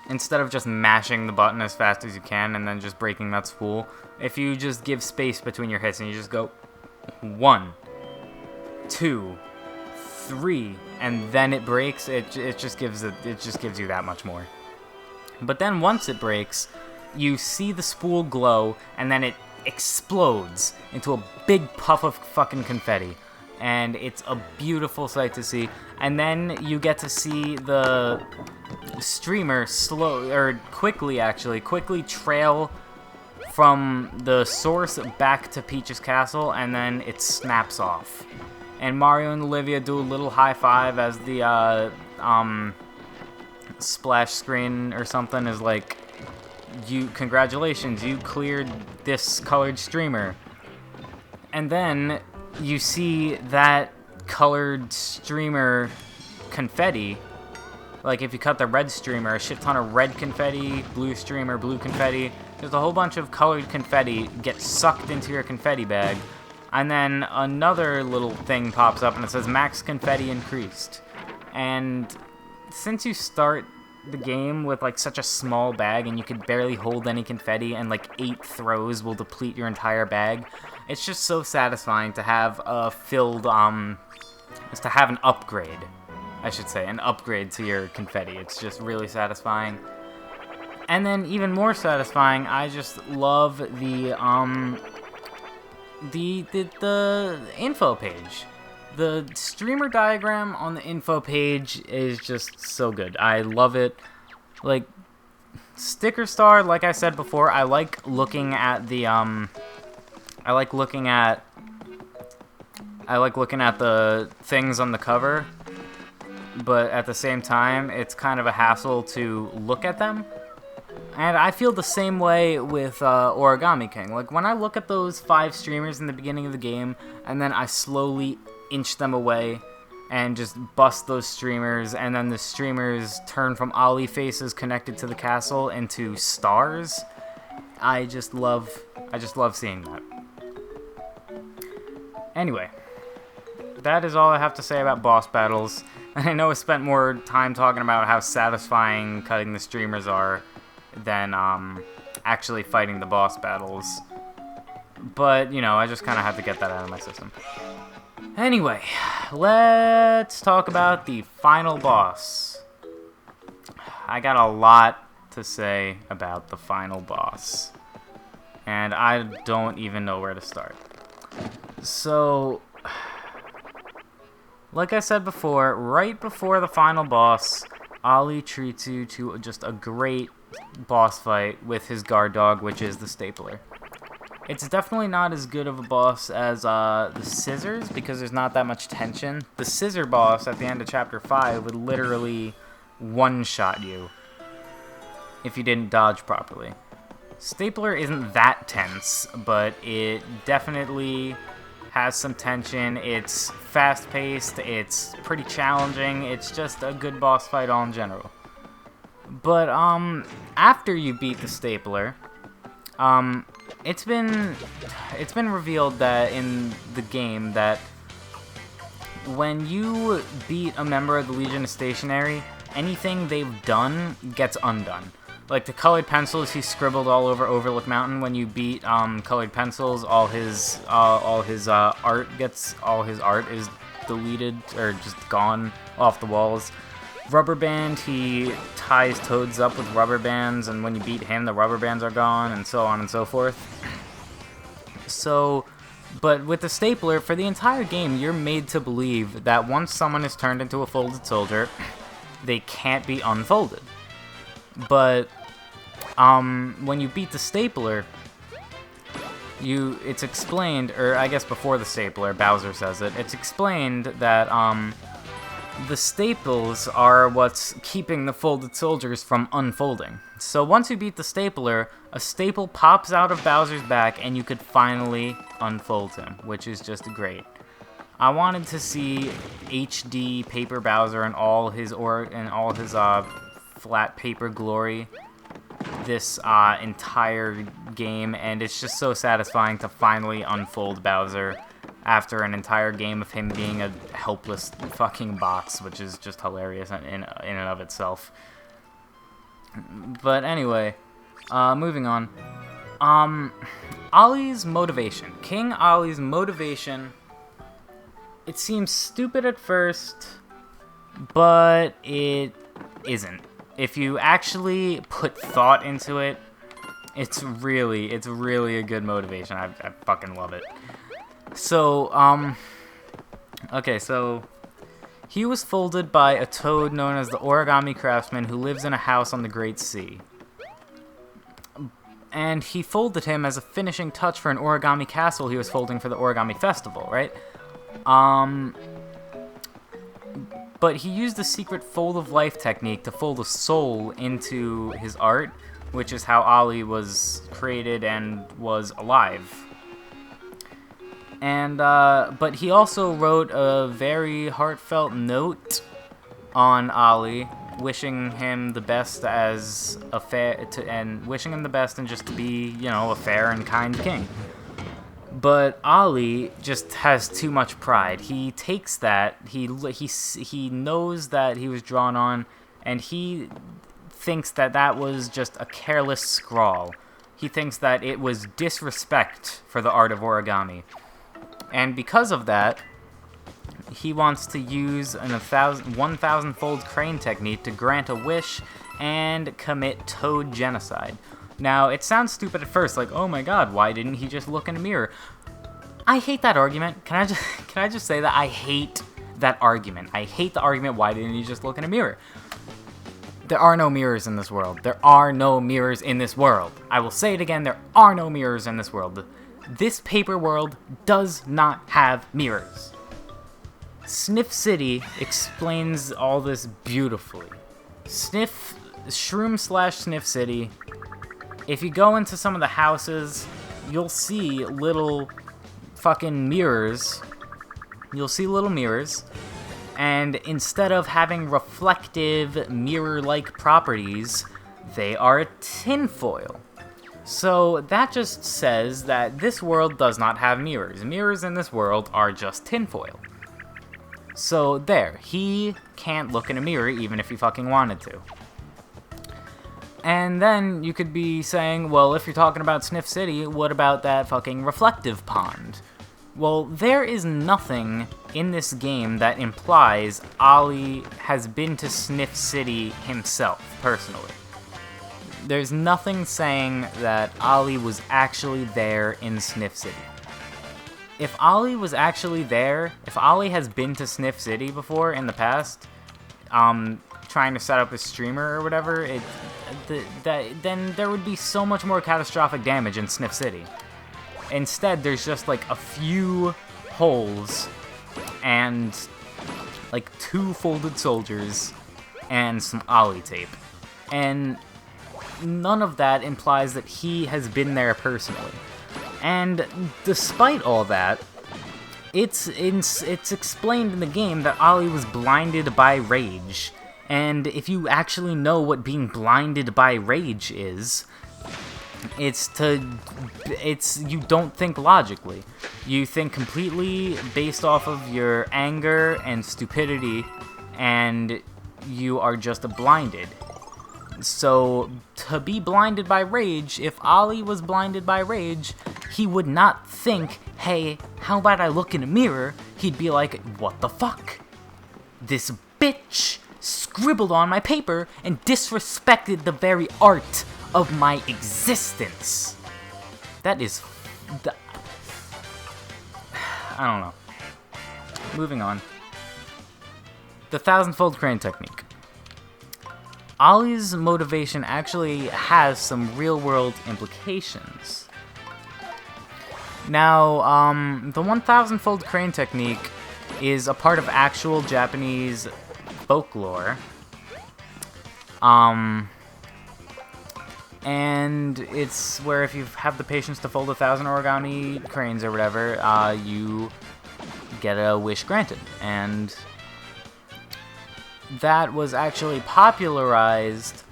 instead of just mashing the button as fast as you can and then just breaking that spool. If you just give space between your hits and you just go 1, 2, 3, and then it breaks, it just gives you that much more. But then once it breaks, you see the spool glow, and then it explodes into a big puff of fucking confetti. And it's a beautiful sight to see. And then you get to see the streamer quickly trail from the source back to Peach's castle, and then it snaps off. And Mario and Olivia do a little high five as the splash screen or something is like, congratulations, you cleared this colored streamer. And then you see that colored streamer confetti. Like if you cut the red streamer, a shit ton of red confetti, blue streamer, blue confetti. There's a whole bunch of colored confetti get sucked into your confetti bag. And then another little thing pops up and it says max confetti increased. And since you start the game with like such a small bag and you can barely hold any confetti and like 8 throws will deplete your entire bag, it's just so satisfying to have a filled, is to have an upgrade, I should say, an upgrade to your confetti. It's just really satisfying. And then even more satisfying, I just love the info page. The streamer diagram on the info page is just so good. I love it. Like, Sticker Star, like I said before, I like looking at the I like looking at the things on the cover, but at the same time, it's kind of a hassle to look at them. And I feel the same way with Origami King. Like, when I look at those 5 streamers in the beginning of the game, and then I slowly inch them away and just bust those streamers, and then the streamers turn from ollie faces connected to the castle into stars, I just love seeing that. Anyway, that is all I have to say about boss battles. I know I spent more time talking about how satisfying cutting the streamers are than actually fighting the boss battles. But, you know, I just kind of had to get that out of my system. Anyway, let's talk about the final boss. I got a lot to say about the final boss, and I don't even know where to start. So, like I said before, right before the final boss, Ollie treats you to just a great boss fight with his guard dog, which is the Stapler. It's definitely not as good of a boss as the Scissors, because there's not that much tension. The Scissor boss at the end of Chapter 5 would literally one-shot you if you didn't dodge properly. Stapler isn't that tense, but it definitely has some tension. It's fast-paced, it's pretty challenging, it's just a good boss fight all in general. But, after you beat the Stapler, it's been revealed that in the game that when you beat a member of the Legion of Stationary, anything they've done gets undone. Like the colored pencils he scribbled all over Overlook Mountain. When you beat colored pencils, all his art is deleted or just gone off the walls. Rubber Band, he ties Toads up with rubber bands, and when you beat him, the rubber bands are gone, and so on and so forth. So, but with the Stapler, for the entire game, you're made to believe that once someone is turned into a folded soldier, they can't be unfolded. But, when you beat the Stapler, it's explained, or I guess before the Stapler, Bowser says it, it's explained that, the staples are what's keeping the folded soldiers from unfolding. So once you beat the Stapler, a staple pops out of Bowser's back and you could finally unfold him, which is just great. I wanted to see HD Paper Bowser and all his flat paper glory this entire game, and it's just so satisfying to finally unfold Bowser after an entire game of him being a helpless fucking box, which is just hilarious in and of itself. But anyway, moving on. Ollie's motivation. King Ollie's motivation. It seems stupid at first, but it isn't. If you actually put thought into it, it's really a good motivation. I fucking love it. So, okay, so he was folded by a toad known as the Origami Craftsman who lives in a house on the Great Sea. And he folded him as a finishing touch for an origami castle he was folding for the Origami Festival, right? But he used the secret fold of life technique to fold a soul into his art, which is how Ollie was created and was alive. And, but he also wrote a very heartfelt note on Ollie, wishing him the best as wishing him the best and just to be, you know, a fair and kind king. But Ollie just has too much pride. He takes that, he knows that he was drawn on, and he thinks that that was just a careless scrawl. He thinks that it was disrespect for the art of origami. And because of that, he wants to use an 1,000-fold crane technique to grant a wish and commit toad genocide. Now, it sounds stupid at first, like, oh my god, why didn't he just look in a mirror? I hate that argument. Can I just say that I hate that argument? I hate the argument, why didn't he just look in a mirror? There are no mirrors in this world. There are no mirrors in this world. I will say it again, there are no mirrors in this world. This paper world does not have mirrors. Sniff City explains all this beautifully. Shroom/Sniff City. If you go into some of the houses, you'll see little fucking mirrors. You'll see little mirrors. And instead of having reflective, mirror-like properties, they are tinfoil. So that just says that this world does not have mirrors. Mirrors in this world are just tinfoil. So there, he can't look in a mirror even if he fucking wanted to. And then you could be saying, well, if you're talking about Sniff City, what about that fucking reflective pond? Well, there is nothing in this game that implies Ollie has been to Sniff City himself, personally. There's nothing saying that Ollie was actually there in Sniff City. If Ollie was actually there, if Ollie has been to Sniff City before in the past, trying to set up a streamer or whatever, then there would be so much more catastrophic damage in Sniff City. Instead, there's just like a few holes and like 2 folded soldiers and some Ollie tape. And none of that implies that he has been there personally. And despite all that, it's explained in the game that Ollie was blinded by rage. And if you actually know what being blinded by rage is, you don't think logically. You think completely based off of your anger and stupidity, and you are just blinded. So, to be blinded by rage, if Ollie was blinded by rage, he would not think, hey, how about I look in a mirror? He'd be like, what the fuck? This bitch scribbled on my paper and disrespected the very art of my existence. That is... I don't know. Moving on. The thousandfold crane technique. Ollie's motivation actually has some real-world implications. Now, the 1000-fold crane technique is a part of actual Japanese folklore. And it's where if you have the patience to fold 1,000 origami cranes or whatever, you get a wish granted. And that was actually popularized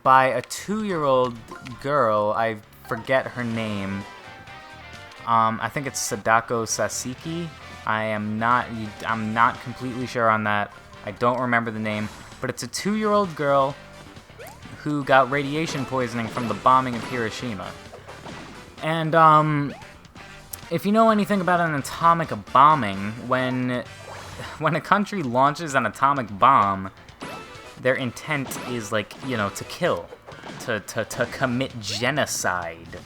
by a 2-year-old girl. I forget her name. I think it's Sadako Sasiki. I'm not completely sure on that. I don't remember the name, but it's a 2-year-old girl who got radiation poisoning from the bombing of Hiroshima. And if you know anything about an atomic bombing, when a country launches an atomic bomb, their intent is, like, you know, to kill, to commit genocide.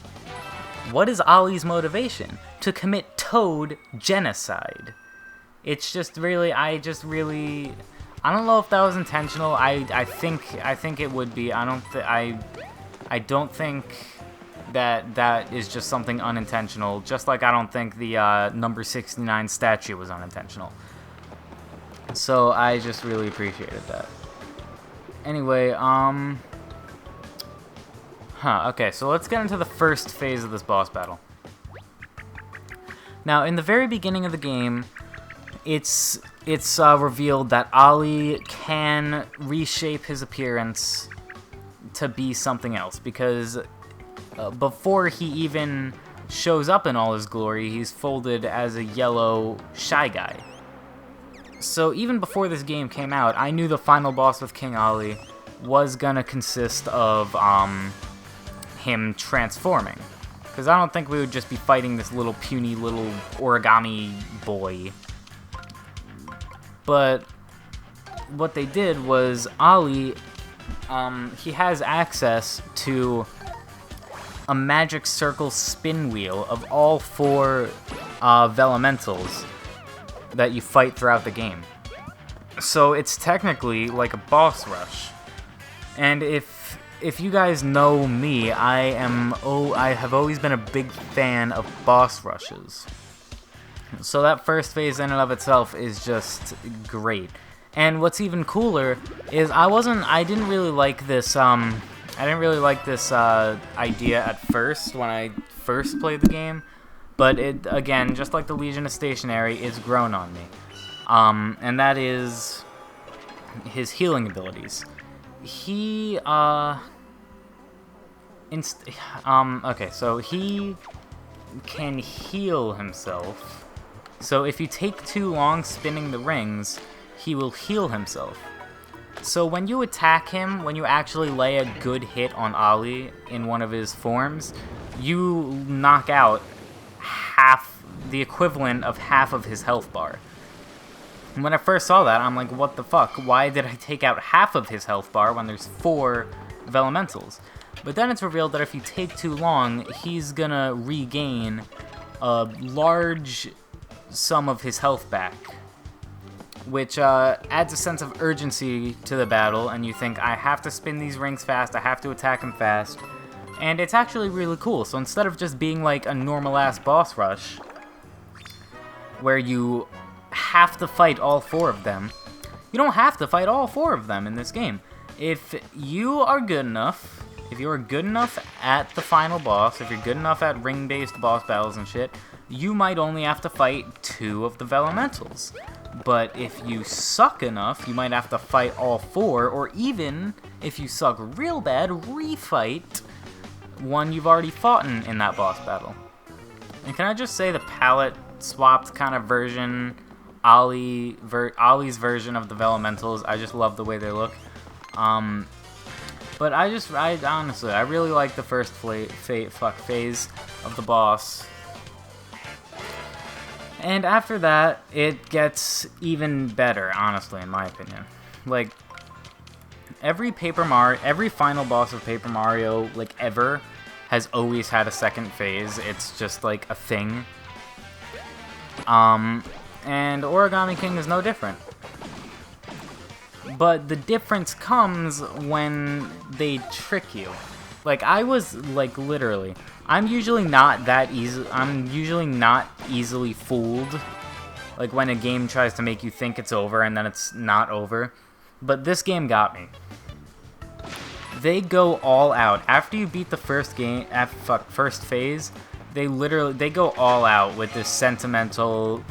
What is Ollie's motivation? To commit toad genocide. It's just really, I don't know if that was intentional. I think it would be. I don't think that is just something unintentional. Just like I don't think the number 69 statue was unintentional. So I just really appreciated that. Anyway, okay, so let's get into the first phase of this boss battle. Now, in the very beginning of the game, it's revealed that Ollie can reshape his appearance to be something else, because before he even shows up in all his glory, he's folded as a yellow Shy Guy. So even before this game came out, I knew the final boss with King Ollie was gonna consist of him transforming. Because I don't think we would just be fighting this little puny little origami boy. But what they did was Ollie, he has access to a magic circle spin wheel of all 4 Vellumentals that you fight throughout the game. So it's technically like a boss rush. And if you guys know me, I have always been a big fan of boss rushes. So that first phase in and of itself is just great. And what's even cooler is I didn't really like this idea at first when I first played the game, but it, again, just like the Legion of Stationary, it's grown on me. And that is his healing abilities. He okay, so he can heal himself. So if you take too long spinning the rings, he will heal himself. So when you attack him, when you actually lay a good hit on Ali in one of his forms, you knock out the equivalent of half of his health bar. And when I first saw that, I'm like, what the fuck? Why did I take out half of his health bar when there's 4 Vellumentals? But then it's revealed that if you take too long, he's gonna regain a large sum of his health back, which adds a sense of urgency to the battle, and you think, I have to spin these rings fast, I have to attack him fast, and it's actually really cool. So instead of just being like a normal-ass boss rush, where you have to fight all 4 of them, you don't have to fight all 4 of them in this game. If you are good enough, if you're good enough at the final boss, if you're good enough at ring-based boss battles and shit, you might only have to fight 2 of the Vellumentals. But if you suck enough, you might have to fight all 4, or even, if you suck real bad, refight one you've already fought in that boss battle. And can I just say the palette swapped kind of version, Ollie's version of the Vellumentals, I just love the way they look. But honestly, I really like the first phase of the boss. And after that, it gets even better, honestly, in my opinion. Like, every final boss of Paper Mario, like, ever, has always had a second phase. It's just, like, a thing. And Origami King is no different. But the difference comes when they trick you. Like, I was, like, literally, I'm usually not easily fooled. Like, when a game tries to make you think it's over and then it's not over. But this game got me. They go all out. After you beat the first phase, they go all out with this sentimental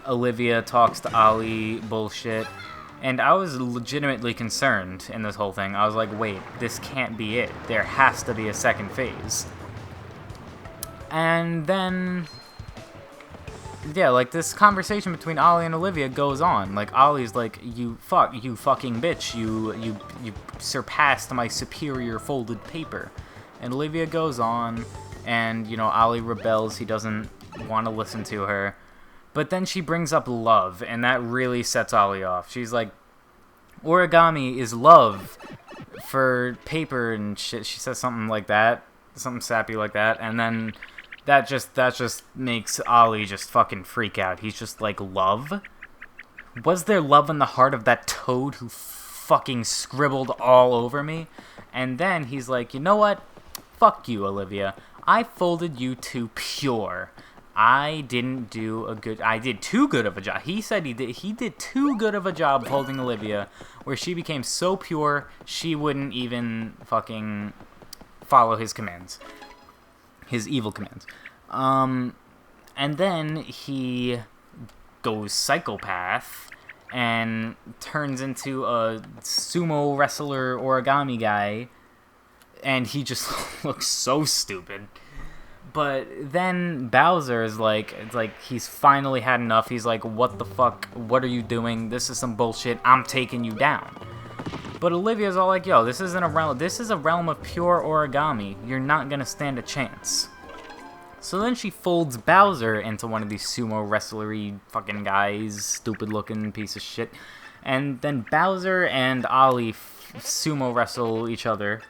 Olivia talks to Ali bullshit. And I was legitimately concerned in this whole thing. I was like, wait, this can't be it. There has to be a second phase. And then, yeah, like, this conversation between Ollie and Olivia goes on. Like, Ollie's like, you fucking bitch, you surpassed my superior folded paper. And Olivia goes on, and, you know, Ollie rebels, he doesn't want to listen to her. But then she brings up love, and that really sets Ollie off. She's like, origami is love for paper and shit. She says something like that, something sappy like that, and then that just makes Ollie just fucking freak out. He's just like, love? Was there love in the heart of that toad who fucking scribbled all over me? And then he's like, you know what? Fuck you, Olivia. I folded you too pure. I did too good of a job. He said he did too good of a job holding Olivia, where she became so pure, she wouldn't even fucking follow his commands. His evil commands. And then he goes psychopath and turns into a sumo wrestler origami guy, and he just looks so stupid. But then Bowser is like, it's like he's finally had enough. He's like, what the fuck? What are you doing? This is some bullshit. I'm taking you down. But Olivia's all like, yo, this is a realm of pure origami. You're not gonna stand a chance. So then she folds Bowser into one of these sumo wrestlery fucking guys, stupid looking piece of shit. And then Bowser and Ollie sumo wrestle each other.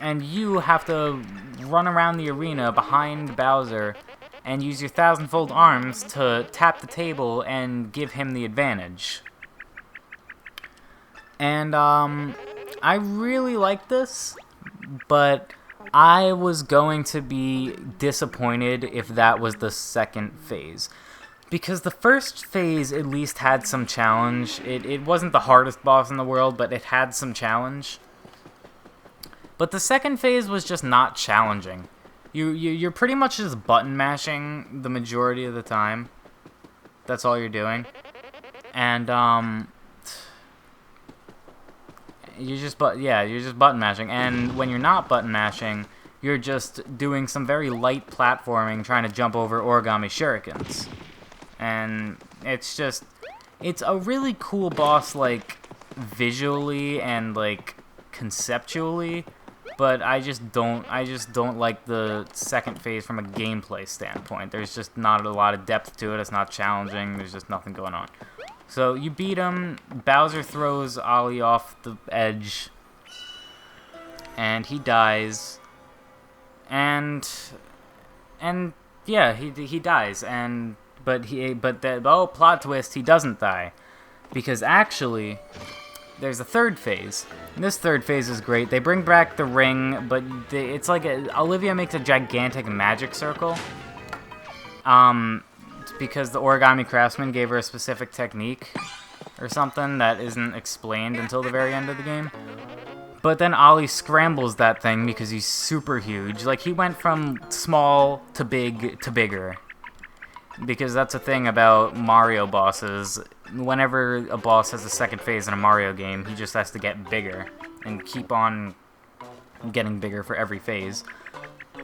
And you have to run around the arena behind Bowser and use your thousandfold arms to tap the table and give him the advantage. And I really like this, but I was going to be disappointed if that was the second phase. Because the first phase at least had some challenge. It wasn't the hardest boss in the world, but it had some challenge. But the second phase was just not challenging. You're pretty much just button mashing the majority of the time. That's all you're doing. And you're just button mashing. And when you're not button mashing, you're just doing some very light platforming, trying to jump over origami shurikens. And it's a really cool boss, like, visually and, like, conceptually, but I just don't like the second phase from a gameplay standpoint. There's just not a lot of depth to it. It's not challenging. There's just nothing going on. So you beat him. Bowser throws Ollie off the edge, and he dies. And yeah, he dies. But plot twist, he doesn't die, because actually there's a third phase. And this third phase is great. They bring back the ring, but it's like Olivia makes a gigantic magic circle. Because the origami craftsman gave her a specific technique or something that isn't explained until the very end of the game. But then Ollie scrambles that thing because he's super huge. Like, he went from small to big to bigger. Because that's a thing about Mario bosses. Whenever a boss has a second phase in a Mario game, he just has to get bigger and keep on getting bigger for every phase.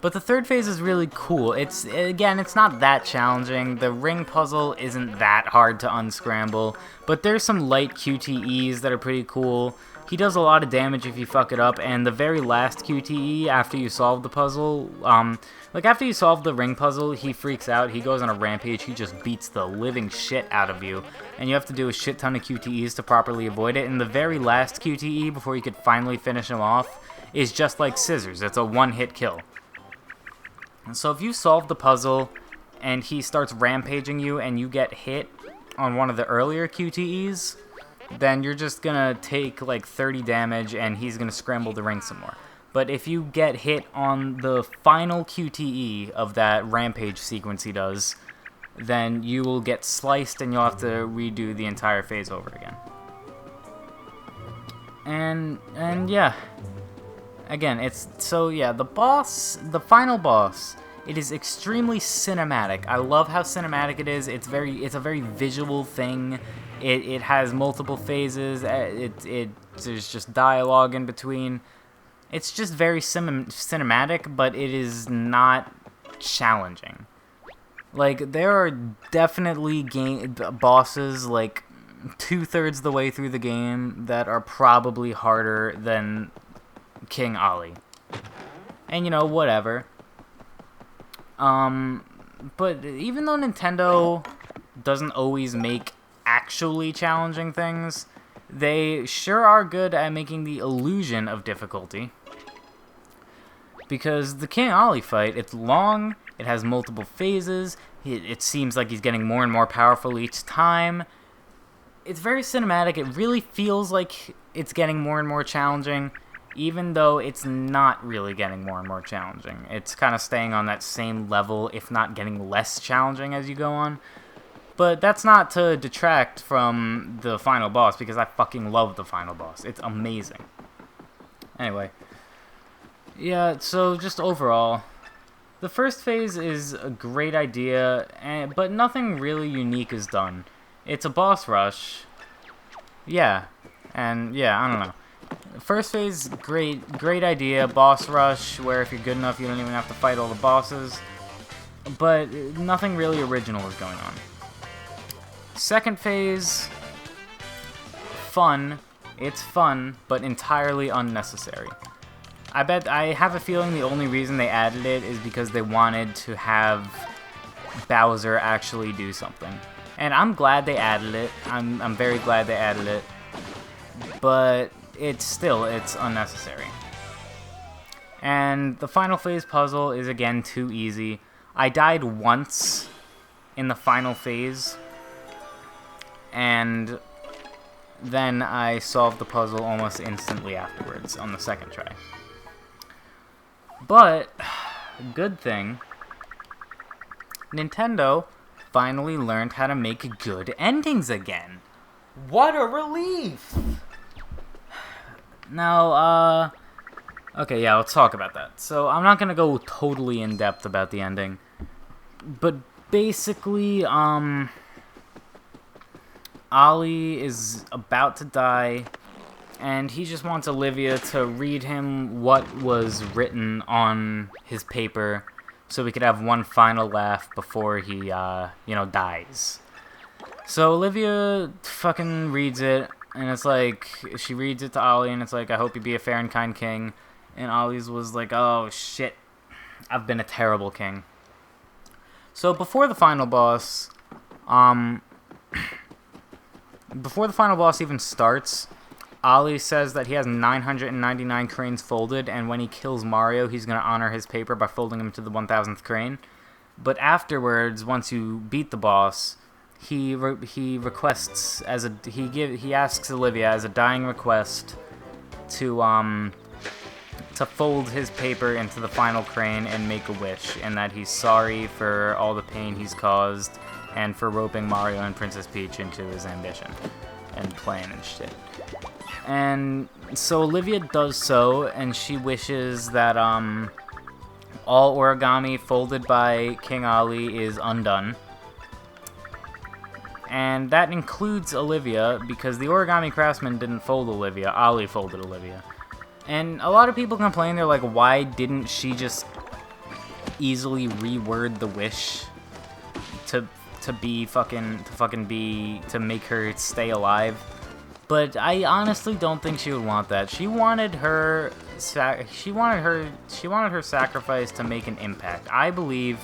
But the third phase is really cool. It's not that challenging. The ring puzzle isn't that hard to unscramble, but there's some light QTEs that are pretty cool. He does a lot of damage if you fuck it up, and the very last QTE, after you solve the puzzle, after you solve the ring puzzle, he freaks out, he goes on a rampage, he just beats the living shit out of you, and you have to do a shit ton of QTEs to properly avoid it, and the very last QTE, before you could finally finish him off, is just like scissors. It's a one-hit kill. And so if you solve the puzzle, and he starts rampaging you, and you get hit on one of the earlier QTEs, then you're just gonna take like 30 damage and he's gonna scramble the ring some more. But if you get hit on the final QTE of that rampage sequence he does, then you will get sliced and you'll have to redo the entire phase over again. And yeah. Again, the final boss, it is extremely cinematic. I love how cinematic it is. It's a very visual thing. It has multiple phases. There's just dialogue in between. It's just very cinematic, but it is not challenging. Like, there are definitely bosses, like, 2/3 the way through the game that are probably harder than King Ollie. And, whatever. But even though Nintendo doesn't always make actually challenging things, they sure are good at making the illusion of difficulty. Because the King Ollie fight, it's long, it has multiple phases, it seems like he's getting more and more powerful each time. It's very cinematic, it really feels like it's getting more and more challenging, even though it's not really getting more and more challenging. It's kind of staying on that same level, if not getting less challenging as you go on. But that's not to detract from the final boss, because I fucking love the final boss. It's amazing. Anyway. Yeah, so just overall, the first phase is a great idea, but nothing really unique is done. It's a boss rush. Yeah. And, yeah, I don't know. First phase, great idea, boss rush, where if you're good enough, you don't even have to fight all the bosses. But nothing really original is going on. Second phase, fun. It's fun, but entirely unnecessary. I have a feeling the only reason they added it is because they wanted to have Bowser actually do something. And I'm glad they added it. I'm very glad they added it. But it's unnecessary. And the final phase puzzle is again too easy. I died once in the final phase, and then I solved the puzzle almost instantly afterwards on the second try. But, good thing, Nintendo finally learned how to make good endings again. What a relief! Now, okay, yeah, let's talk about that. So, I'm not gonna go totally in-depth about the ending, but basically, Ollie is about to die, and he just wants Olivia to read him what was written on his paper so we could have one final laugh before he, dies. So Olivia fucking reads it, and it's like, she reads it to Ollie, and it's like, I hope you be a fair and kind king. And Ollie's was like, oh shit, I've been a terrible king. So before the final boss, even starts, Ollie says that he has 999 cranes folded, and when he kills Mario, he's going to honor his paper by folding him to the 1000th crane. But afterwards, once you beat the boss, he requests he asks Olivia as a dying request to fold his paper into the final crane and make a wish, and that he's sorry for all the pain he's caused and for roping Mario and Princess Peach into his ambition and plan and shit. And so Olivia does so, and she wishes that all origami folded by King Ollie is undone. And that includes Olivia, because the origami craftsman didn't fold Olivia, Ollie folded Olivia. And a lot of people complain, they're like, why didn't she just easily reword the wish to make her stay alive? But I honestly don't think she would want that. She wanted her sacrifice to make an impact. I believe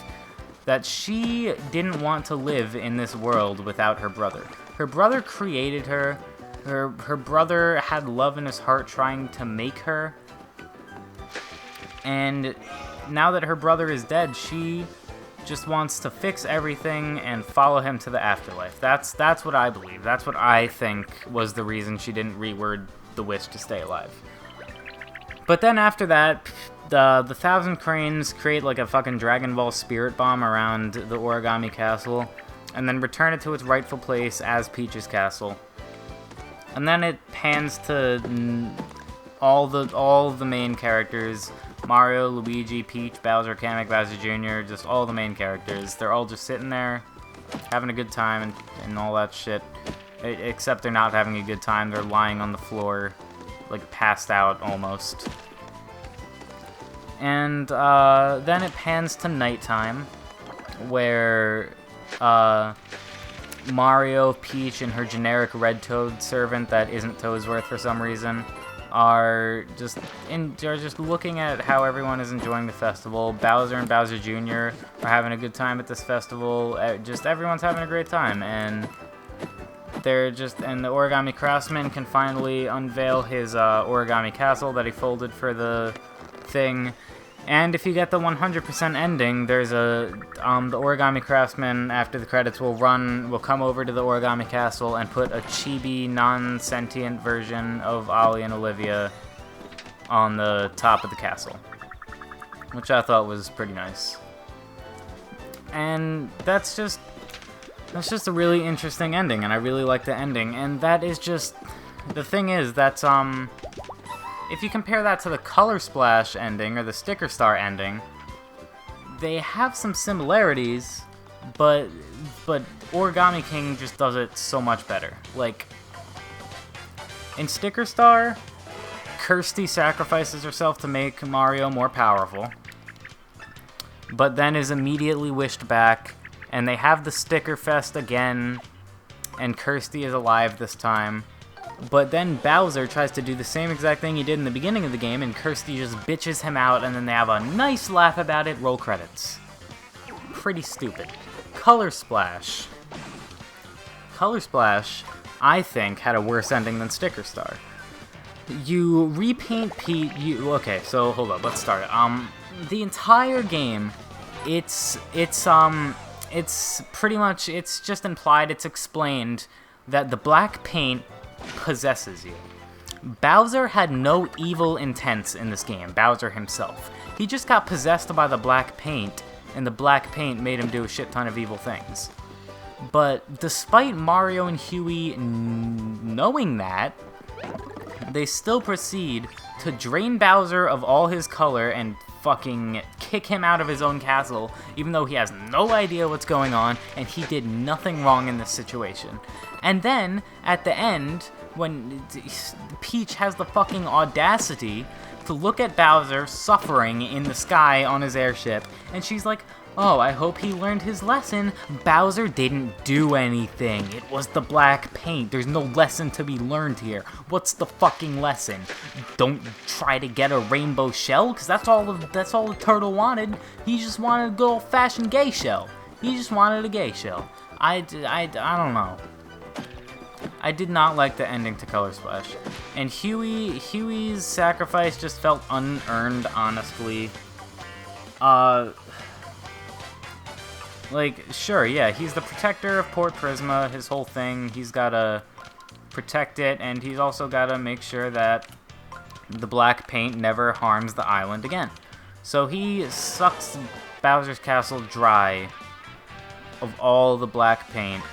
that she didn't want to live in this world without her brother. Her brother created her. Her brother had love in his heart trying to make her. And now that her brother is dead, she just wants to fix everything and follow him to the afterlife. That's what I believe. That's what I think was the reason she didn't reword the wish to stay alive. But then after that, the 1000 cranes create like a fucking Dragon Ball spirit bomb around the origami castle, and then return it to its rightful place as Peach's castle. And then it pans to all the main characters: Mario, Luigi, Peach, Bowser, Kamek, Bowser Jr., just all the main characters. They're all just sitting there, having a good time and all that shit. Except they're not having a good time. They're lying on the floor, like passed out almost. And then it pans to nighttime, where Mario, Peach, and her generic red Toad servant that isn't Toadsworth for some reason are just looking at how everyone is enjoying the festival. Bowser and Bowser Jr. are having a good time at this festival. Just everyone's having a great time, and the origami craftsman can finally unveil his origami castle that he folded for the thing. And if you get the 100% ending, there's the origami craftsman, after the credits will come over to the origami castle and put a chibi, non-sentient version of Ollie and Olivia on the top of the castle, which I thought was pretty nice. And that's just a really interesting ending, and I really like the ending. And that is just, the thing is, that's if you compare that to the Color Splash ending or the Sticker Star ending, they have some similarities, but Origami King just does it so much better. Like, in Sticker Star, Kirsty sacrifices herself to make Mario more powerful, but then is immediately wished back, and they have the Sticker Fest again, and Kirsty is alive this time. But then Bowser tries to do the same exact thing he did in the beginning of the game, and Kirsty just bitches him out, and then they have a nice laugh about it, roll credits. Pretty stupid. Color Splash, I think, had a worse ending than Sticker Star. You repaint Pete, okay, so hold up, let's start it. The entire game, it's pretty much, it's just implied, it's explained that the black paint possesses you. Bowser had no evil intents in this game, Bowser himself. He just got possessed by the black paint, and the black paint made him do a shit ton of evil things. But despite Mario and Huey knowing that, they still proceed to drain Bowser of all his color and fucking kick him out of his own castle, even though he has no idea what's going on, and he did nothing wrong in this situation. And then, at the end, when Peach has the fucking audacity to look at Bowser suffering in the sky on his airship, and she's like, oh, I hope he learned his lesson. Bowser didn't do anything. It was the black paint. There's no lesson to be learned here. What's the fucking lesson? Don't try to get a rainbow shell, because that's all the turtle wanted. He just wanted a good old-fashioned gay shell. He just wanted a gay shell. I don't know. I did not like the ending to Color Splash. And Huey's sacrifice just felt unearned, honestly. Like, sure, yeah, he's the protector of Port Prisma, his whole thing. He's gotta protect it, and he's also gotta make sure that the black paint never harms the island again. So he sucks Bowser's castle dry of all the black paint.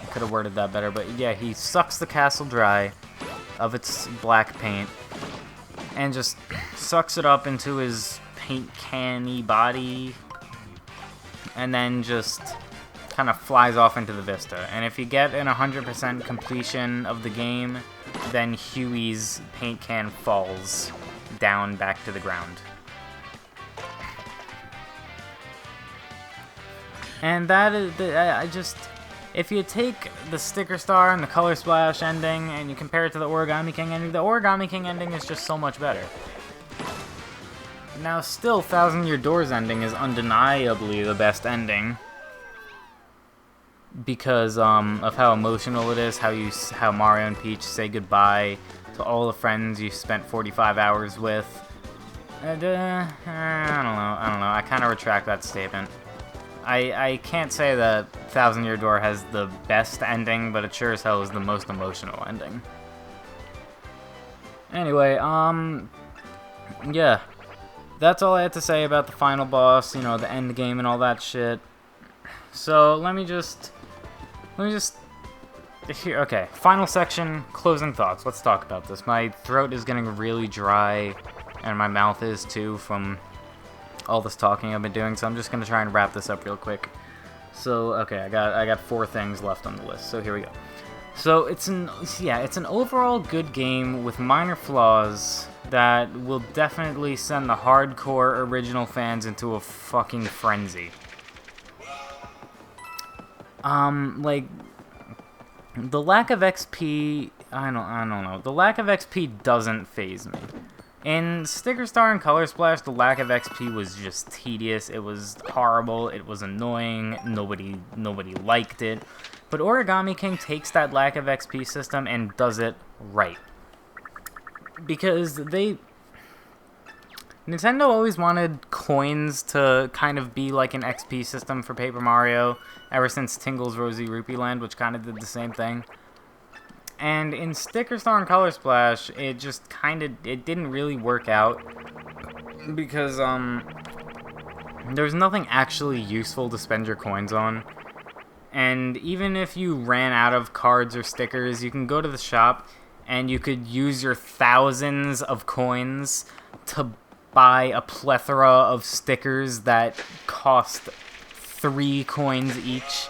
I could have worded that better, but yeah, he sucks the castle dry of its black paint and just sucks it up into his paint can-y body, and then just kind of flies off into the vista. And if you get an 100% completion of the game, then Huey's paint can falls down back to the ground. And that is, if you take the Sticker Star and the Color Splash ending and you compare it to the Origami King ending, the Origami King ending is just so much better. Now, still, Thousand Year Door's ending is undeniably the best ending because of how emotional it is, how Mario and Peach say goodbye to all the friends you spent 45 hours with. I don't know. I kind of retract that statement. I can't say that Thousand Year Door has the best ending, but it sure as hell is the most emotional ending. Anyway, yeah. That's all I had to say about the final boss, you know, the end game and all that shit. So, let me just, here, okay, final section, closing thoughts. Let's talk about this. My throat is getting really dry, and my mouth is too from all this talking I've been doing, so I'm just gonna try and wrap this up real quick. So, okay, I got 4 things left on the list, so here we go. So, it's an overall good game with minor flaws that will definitely send the hardcore original fans into a fucking frenzy. Like, the lack of XP, I don't know. The lack of XP doesn't faze me. In Sticker Star and Color Splash, the lack of XP was just tedious. It was horrible. It was annoying. Nobody liked it. But Origami King takes that lack of XP system and does it right. Because Nintendo always wanted coins to kind of be like an XP system for Paper Mario, ever since Tingle's Rosy Rupee Land, which kind of did the same thing. And in Sticker Star and Color Splash, it just it didn't really work out, because, there's nothing actually useful to spend your coins on. And even if you ran out of cards or stickers, you can go to the shop and you could use your thousands of coins to buy a plethora of stickers that cost 3 coins each.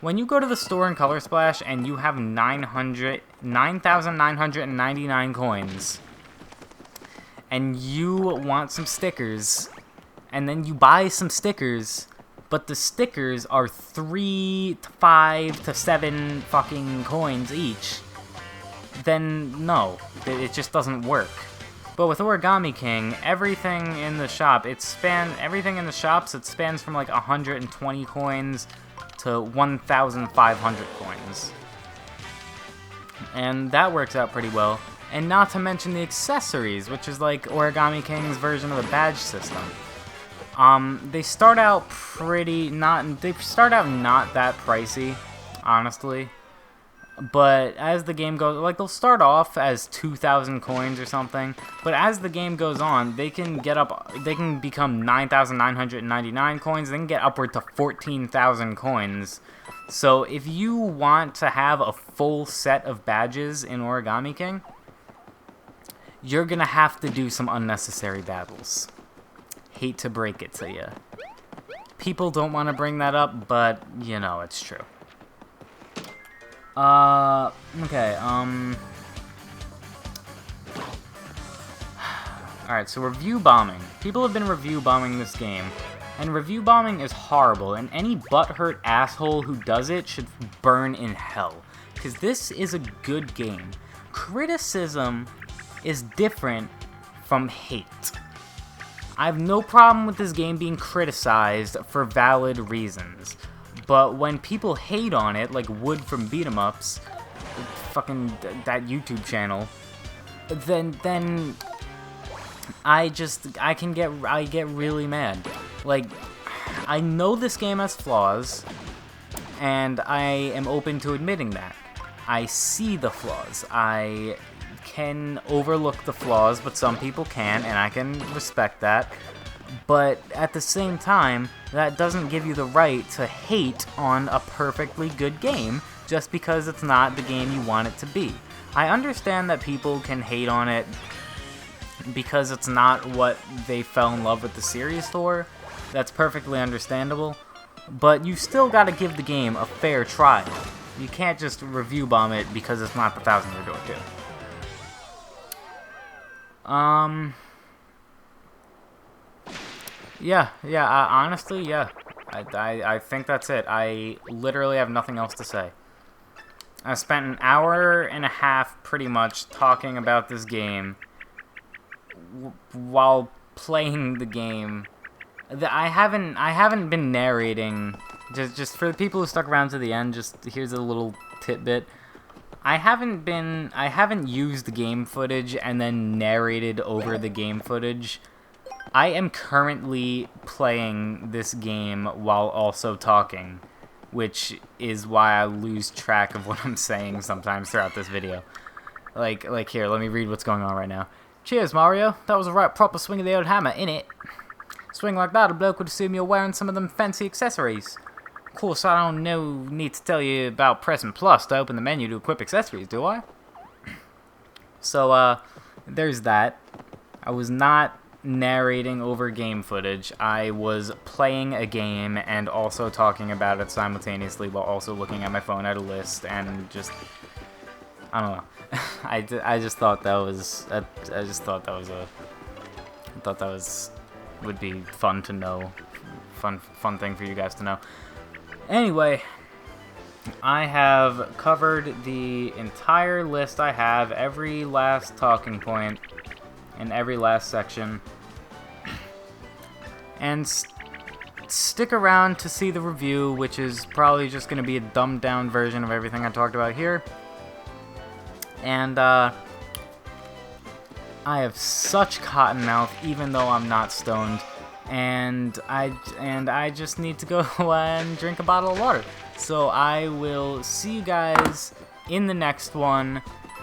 When you go to the store in Color Splash and you have 9,999 coins, and you want some stickers, and then you buy some stickers, but the stickers are 3 to 5 to 7 fucking coins each, then no, it just doesn't work. But with Origami King, everything in the shops, it spans from like 120 coins to 1,500 coins. And that works out pretty well. And not to mention the accessories, which is like Origami King's version of the badge system. They start out not that pricey, honestly. But as the game goes, like, they'll start off as 2,000 coins or something, but as the game goes on, they can become 9,999 coins, they can get upward to 14,000 coins. So if you want to have a full set of badges in Origami King, you're gonna have to do some unnecessary battles. Hate to break it to you. People don't want to bring that up, but, you know, it's true. Okay, Alright, so review bombing. People have been review bombing this game, and review bombing is horrible, and any butthurt asshole who does it should burn in hell. Because this is a good game. Criticism is different from hate. I have no problem with this game being criticized for valid reasons. But when people hate on it, like Wood from Beat 'em Ups, fucking that YouTube channel, then I get really mad. Like, I know this game has flaws, and I am open to admitting that. I see the flaws. I can overlook the flaws, but some people can't, and I can respect that. But at the same time, that doesn't give you the right to hate on a perfectly good game just because it's not the game you want it to be. I understand that people can hate on it because it's not what they fell in love with the series for. That's perfectly understandable. But you still gotta give the game a fair try. You can't just review bomb it because it's not the 1,000 you're doing too. Yeah, honestly, yeah. I think that's it. I literally have nothing else to say. I spent an hour and a half, pretty much, talking about this game while playing the game. I haven't been narrating. Just for the people who stuck around to the end, just here's a little tidbit. I haven't used the game footage and then narrated over the game footage. I am currently playing this game while also talking, which is why I lose track of what I'm saying sometimes throughout this video. Like here, let me read what's going on right now. Cheers, Mario. That was a right proper swing of the old hammer, innit? Swing like that, a bloke would assume you're wearing some of them fancy accessories. Of course, I don't need to tell you about pressing plus to open the menu to equip accessories, do I? So, there's that. I was not narrating over game footage. I was playing a game and also talking about it simultaneously while also looking at my phone at a list and just, I don't know. I just thought that was would be fun to know, fun thing for you guys to know. Anyway, I have covered the entire list. I have every last talking point in every last section. And stick around to see the review, which is probably just going to be a dumbed down version of everything I talked about here. And I have such cotton mouth, even though I'm not stoned. And I just need to go and drink a bottle of water. So I will see you guys in the next one.